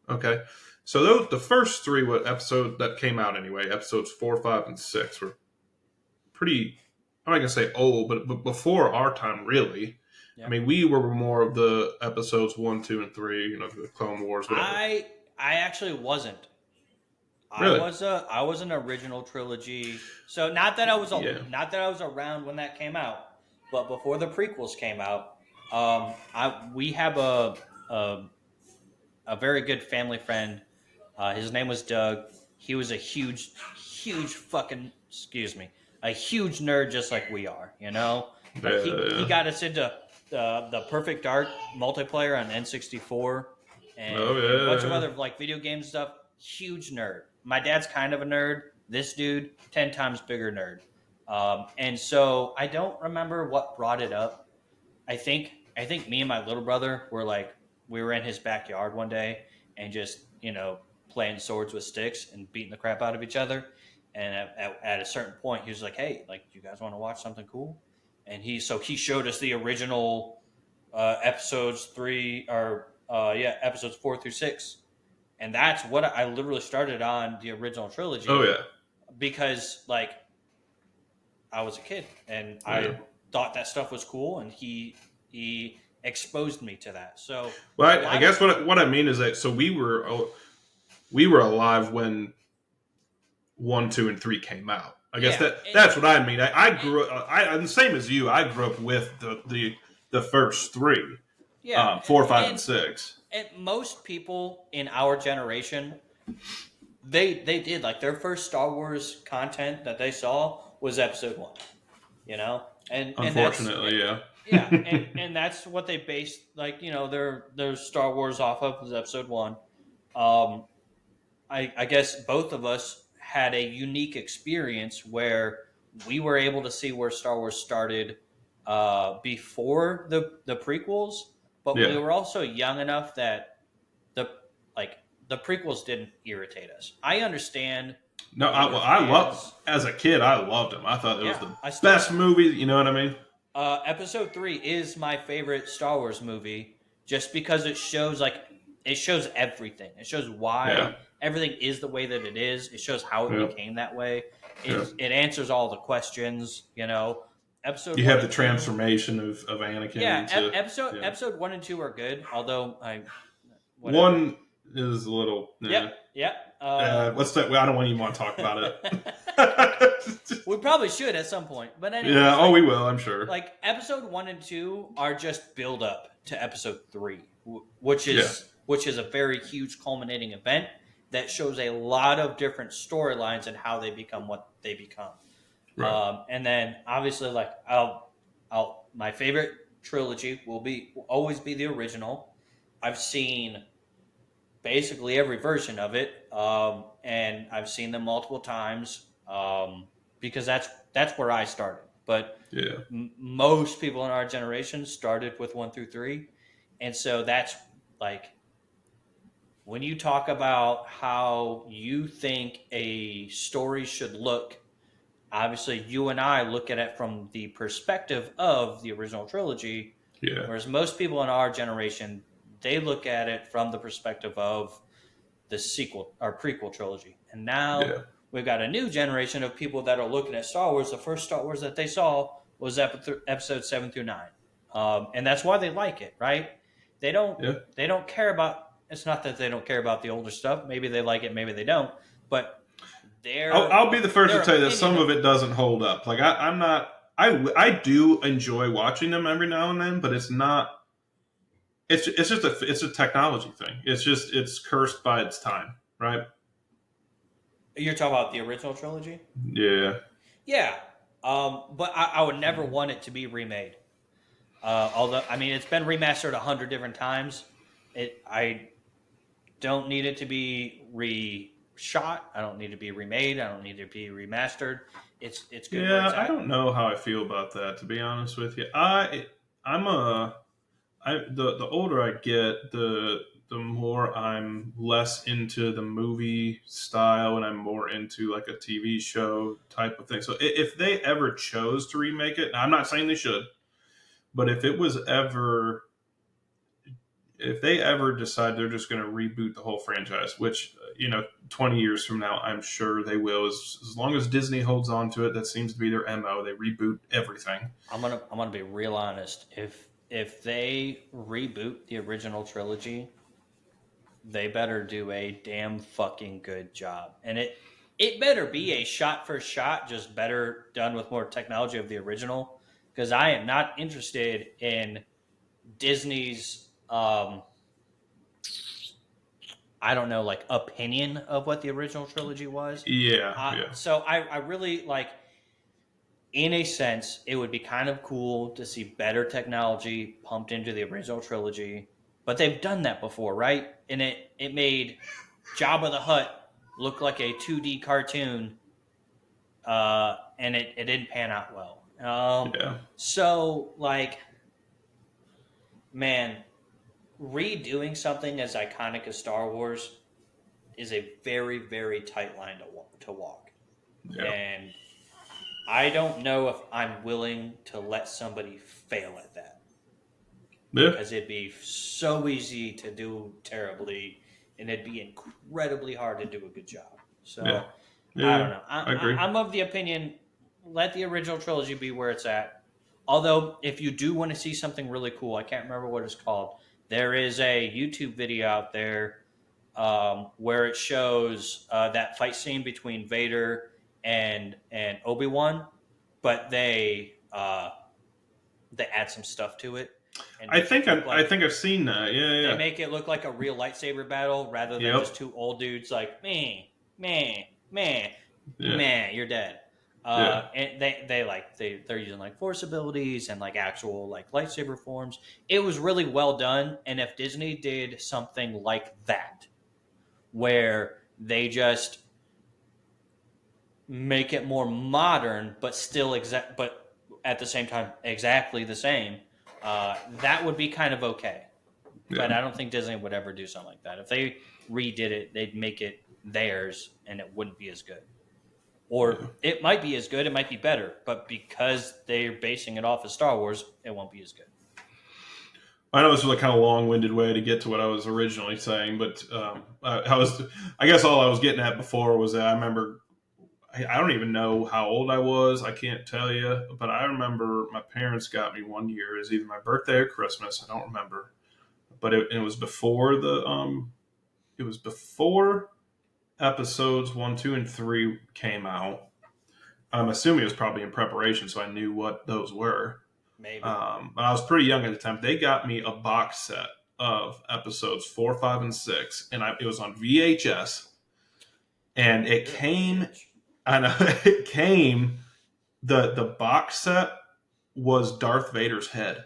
Okay. So the first 3 episode that came out anyway, episodes 4, 5, and 6 were pretty, I'm not gonna say old, but before our time, really. Yeah. I mean, we were more of the episodes 1, 2, and 3, the Clone Wars, whatever. I actually wasn't. Really? I was an original trilogy. So not that I was around when that came out, but before the prequels came out, we have a very good family friend. His name was Doug. He was a huge nerd, just like we are. But he got us into the Perfect Dark multiplayer on N64 and a bunch of other like video game stuff. Huge nerd. My dad's kind of a nerd. This dude, 10 times bigger nerd. And so I don't remember what brought it up. I think me and my little brother were like, we were in his backyard one day and just, playing swords with sticks and beating the crap out of each other. And at a certain point, he was like, hey, like, you guys want to watch something cool? And he showed us the original episodes 4 through 6. And that's what I literally started on, the original trilogy. Oh, yeah. Because, like, I was a kid and I thought that stuff was cool, and he exposed me to that. So, well, I guess what I mean is that, so we were alive when 1, 2, and 3 came out. I guess that's what I mean. I grew up. I'm the same as you. I grew up with the first 3. Yeah, 4, 5, and 6. And most people in our generation, they did, like, their first Star Wars content that they saw was episode 1. And unfortunately, and that's what they based, like, their Star Wars off of, was episode 1. I guess both of us had a unique experience where we were able to see where Star Wars started before the prequels, but we were also young enough that the prequels didn't irritate us. I understand. No, as a kid, I loved them. I thought it was the best movie. You know what I mean? Episode 3 is my favorite Star Wars movie, just because it shows everything. It shows why everything is the way that it is. It shows how it became that way. It answers all the questions. Episode. You have the transformation of Anakin. Yeah, episode 1 and 2 are good, although 1 is a little. Yep. Let's. I don't even want to talk about it. We probably should at some point. But anyways, yeah. Oh, we will. I'm sure. Like episode 1 and 2 are just build up to episode 3, which is a very huge culminating event that shows a lot of different storylines and how they become what they become. Right. And then obviously, like my favorite trilogy will always be the original. I've seen basically every version of it, and I've seen them multiple times because that's where I started. But Yeah. most people in our generation started with 1 through 3, and so that's like when you talk about how you think a story should look. Obviously, you and I look at it from the perspective of the original trilogy, Yeah. whereas most people in our generation, they look at it from the perspective of the sequel or prequel trilogy. And now Yeah. we've got a new generation of people that are looking at Star Wars. The first Star Wars that they saw was episode 7 through 9, and that's why they like it, right? They don't. Yeah. They don't care about. It's not that they don't care about the older stuff. Maybe they like it. Maybe they don't. But I'll be the first to tell you that some opinion of it doesn't hold up. Like I'm not. I do enjoy watching them every now and then, but it's not. It's just a technology thing. It's cursed by its time, right? You're talking about the original trilogy? Yeah. Yeah. But I would never want it to be remade. Although, I mean, it's been remastered 100 different times. I don't need it to be reshot. I don't need it to be remade. I don't need it to be remastered. It's good where Yeah, it's I at. don't know how I feel about that, to be honest with you. The older I get, the more I'm less into the movie style and I'm more into like a TV show type of thing. So if they ever chose to remake it, I'm not saying they should, but if they ever decide they're just going to reboot the whole franchise, which 20 years from now I'm sure they will, as long as Disney holds on to it, that seems to be their MO. They reboot everything. I'm gonna be real honest. If they reboot the original trilogy, they better do a damn fucking good job. And it better be a shot for shot, just better done with more technology of the original. Because I am not interested in Disney's I don't know, like opinion of what the original trilogy was. Yeah. So I really like, in a sense, it would be kind of cool to see better technology pumped into the original trilogy. But they've done that before, right? And it made Jabba the Hutt look like a 2D cartoon, and it didn't pan out well. Yeah. So, like, man, redoing something as iconic as Star Wars is a very, very tight line to walk. Yeah. And I don't know if I'm willing to let somebody fail at that. Yeah. Because it'd be so easy to do terribly, and it'd be incredibly hard to do a good job. So, Yeah. I don't know. I agree. I'm of the opinion, let the original trilogy be where it's at. Although, if you do want to see something really cool, I can't remember what it's called. There is a YouTube video out there where it shows that fight scene between Vader and Obi-Wan, but they add some stuff to it. And I think I've seen that. Yeah. They make it look like a real lightsaber battle rather than just two old dudes like man, you're dead. And they're using like force abilities and like actual like lightsaber forms. It was really well done. And if Disney did something like that, where they just make it more modern, but still but at the same time exactly the same, that would be kind of okay. Yeah. But I don't think Disney would ever do something like that. If they redid it, they'd make it theirs, and it wouldn't be as good. Or it might be as good, it might be better, but because they're basing it off of Star Wars, it won't be as good. I know this was a kind of long-winded way to get to what I was originally saying, but I guess all I was getting at before was that I remember, I don't even know how old I was. I can't tell you, but I remember my parents got me one year. It was either my birthday or Christmas. I don't remember, but it was before episodes 1, 2, and 3 came out, I'm assuming it was probably in preparation, so I knew what those were. Maybe. I was pretty young at the time. They got me a box set of episodes 4, 5, and 6, and it was on VHS. And it You're a came, bitch. I know, it came, the box set was Darth Vader's head.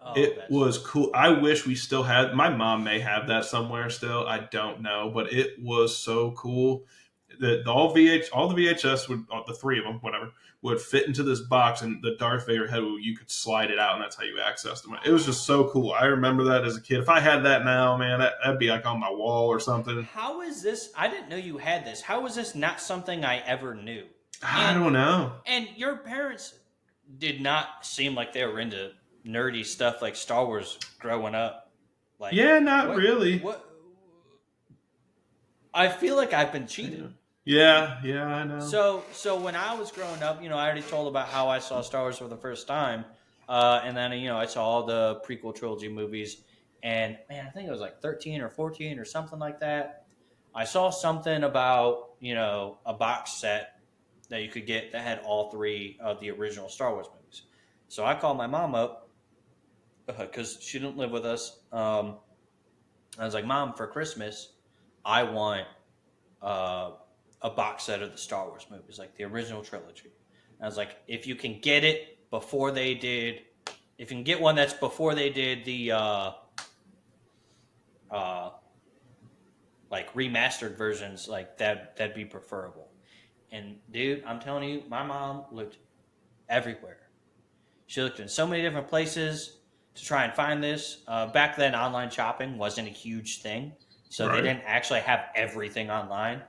Oh, It that's was cool. I wish we still had. My mom may have that somewhere still. I don't know, but it was so cool. All the VHS would, the three of them, whatever, would fit into this box, and the Darth Vader head, you could slide it out, and that's how you accessed them. It was just so cool. I remember that as a kid. If I had that now, man, that'd be like on my wall or something. How is this? I didn't know you had this. How is this not something I ever knew? I And don't know. and your parents did not seem like they were into nerdy stuff like Star Wars growing up. Like Yeah, not what really. what I feel like I've been cheated. Yeah, I know. So when I was growing up, I already told about how I saw Star Wars for the first time, and then I saw all the prequel trilogy movies, and man, I think it was like 13 or 14 or something like that. I saw something about a box set that you could get that had all three of the original Star Wars movies. So I called my mom up because she didn't live with us. I was like, Mom, for Christmas, I want uh, a box set of the Star Wars movies, like the original trilogy. And I was like, if you can get it before they did, if you can get one that's before they did the uh, like remastered versions, like that'd be preferable. And dude, I'm telling you, my mom looked everywhere. She looked in so many different places to try and find this. Back then, online shopping wasn't a huge thing, so they Right. didn't actually have everything online.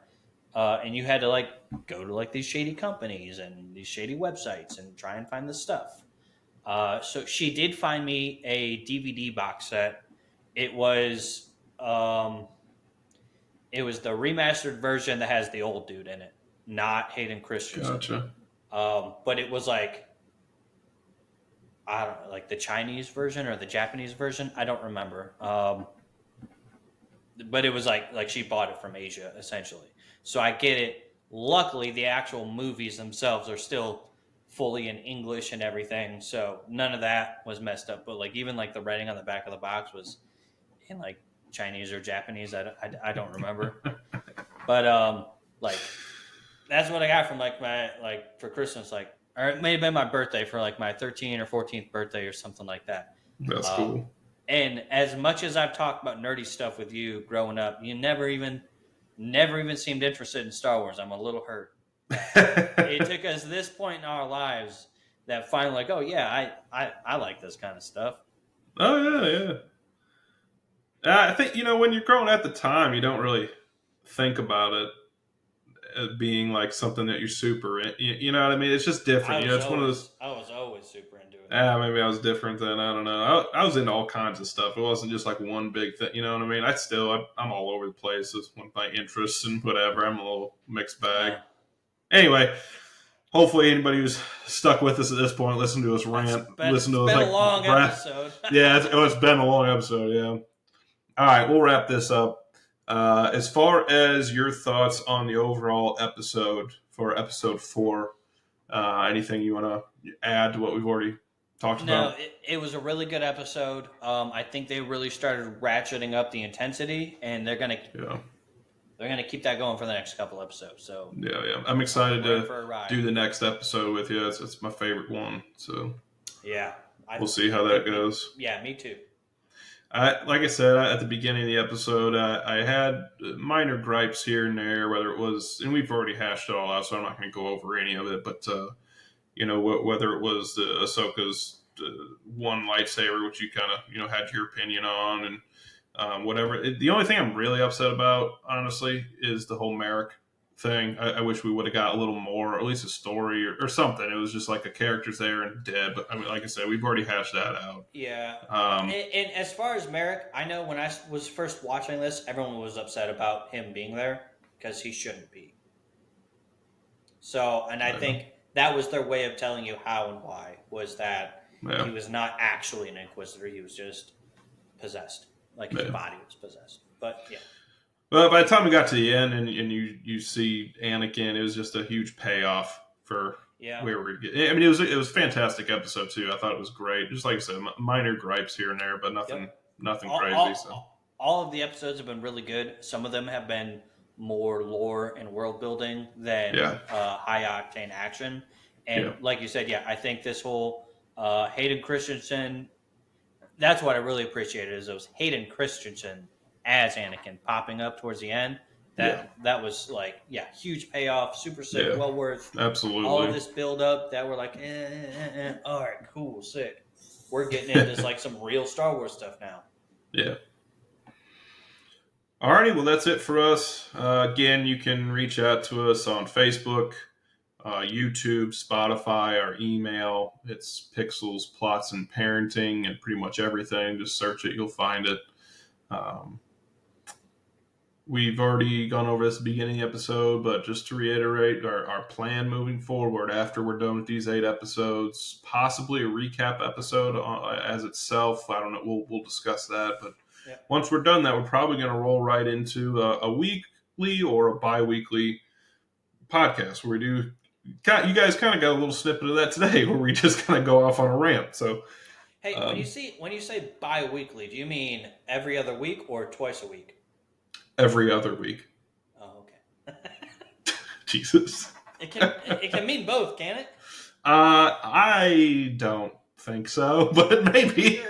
And you had to like go to like these shady companies and these shady websites and try and find this stuff. So she did find me a DVD box set. It was um, it was the remastered version that has the old dude in it, not Hayden Christensen. Gotcha. But it was like I don't know, like the Chinese version or the Japanese version. I don't remember. But it was like she bought it from Asia essentially. So I get it. Luckily, the actual movies themselves are still fully in English and everything, so none of that was messed up. But like even like the writing on the back of the box was in like Chinese or Japanese. I don't remember. But like that's what I got from like my like for Christmas, like or it may have been my birthday for like my 13th or 14th birthday or something like that. That's Um, cool. and as much as I've talked about nerdy stuff with you growing up, you never even seemed interested in Star Wars. I'm a little hurt. It took us this point in our lives that finally, like, oh yeah, I like this kind of stuff. Oh yeah. I think when you're growing at the time, you don't really think about it as being like something that you're super in. You know what I mean? It's just different. It's one of those. I was always super into it. Maybe I was different then. I don't know. I was into all kinds of stuff. It wasn't just like one big thing. You know what I mean? I'm all over the place with my interests and whatever. I'm a little mixed bag. Uh, Anyway, hopefully anybody who's stuck with us at this point, listen to us rant, listen it's to us been a like long episode. Yeah, it's been a long episode. Yeah. All right, we'll wrap this up. As far as your thoughts on the overall episode for episode 4, anything you want to add to what we've already talked No, about? it was a really good episode. I think they really started ratcheting up the intensity, and Yeah, they're gonna keep that going for the next couple episodes. So yeah. I'm excited we're in to for a ride. do the next episode with you. It's my favorite one, so Yeah, we'll see how that goes. Yeah, me too. Like I said at the beginning of the episode, I had minor gripes here and there, whether it was, and we've already hashed it all out, so I'm not going to go over any of it. But whether it was Ahsoka's one lightsaber, which you kind of had your opinion on, and whatever. The only thing I'm really upset about, honestly, is the whole Merrick thing. I wish we would have got a little more, or at least a story or something. It was just like a character's there and dead. But I mean, like I said, we've already hashed that out. Yeah. Um, And as far as Merrick, I know when I was first watching this, everyone was upset about him being there because he shouldn't be. So, and I think that was their way of telling you how and why was that yeah. he was not actually an Inquisitor. He was just possessed. Like his body was possessed. But yeah. Well, by the time we got to the end and you see Anakin, it was just a huge payoff for Yeah. where we're getting. I mean, it was a fantastic episode too. I thought it was great. Just like I said, minor gripes here and there, but Yep. nothing All, crazy. So all of the episodes have been really good. Some of them have been more lore and world building than yeah, high octane action. yeah, And like you said, yeah, I think this whole Hayden Christensen, that's what I really appreciated is those Hayden Christensen as Anakin popping up towards the end. yeah, That was like, yeah, huge payoff, super sick, yeah, well worth all of absolutely. this build up that we're like, all right, cool, sick. We're getting into like some real Star Wars stuff now. Yeah. Alrighty, well that's it for us. Again, you can reach out to us on Facebook, YouTube, Spotify, our email. It's Pixels, Plots, and Parenting, and pretty much everything. Just search it, you'll find it. Um, we've already gone over this beginning episode, but just to reiterate, our plan moving forward after we're done with these 8 episodes, possibly a recap episode as itself. I don't know. We'll discuss that, but Yeah. once we're done that, we're probably going to roll right into a weekly or a bi-weekly podcast where we do. You guys kind of got a little snippet of that today, where we just kind of go off on a rant. So, Hey, when you say bi-weekly, do you mean every other week or twice a week? every other week. Oh, okay. Jesus. It can mean both, can it? I don't think so, but maybe. Sure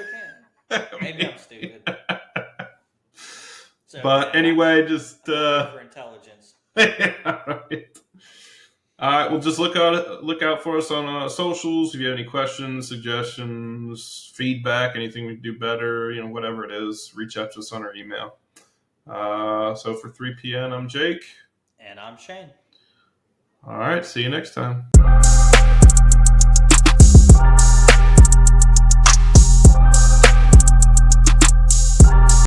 can. Maybe I'm stupid. So, But anyway, just for intelligence. all right. All right, well, just look out for us on socials. If you have any questions, suggestions, feedback, anything we can do better, whatever it is, reach out to us on our email. So for 3 p.m., I'm Jake. And I'm Shane. All right, see you next time.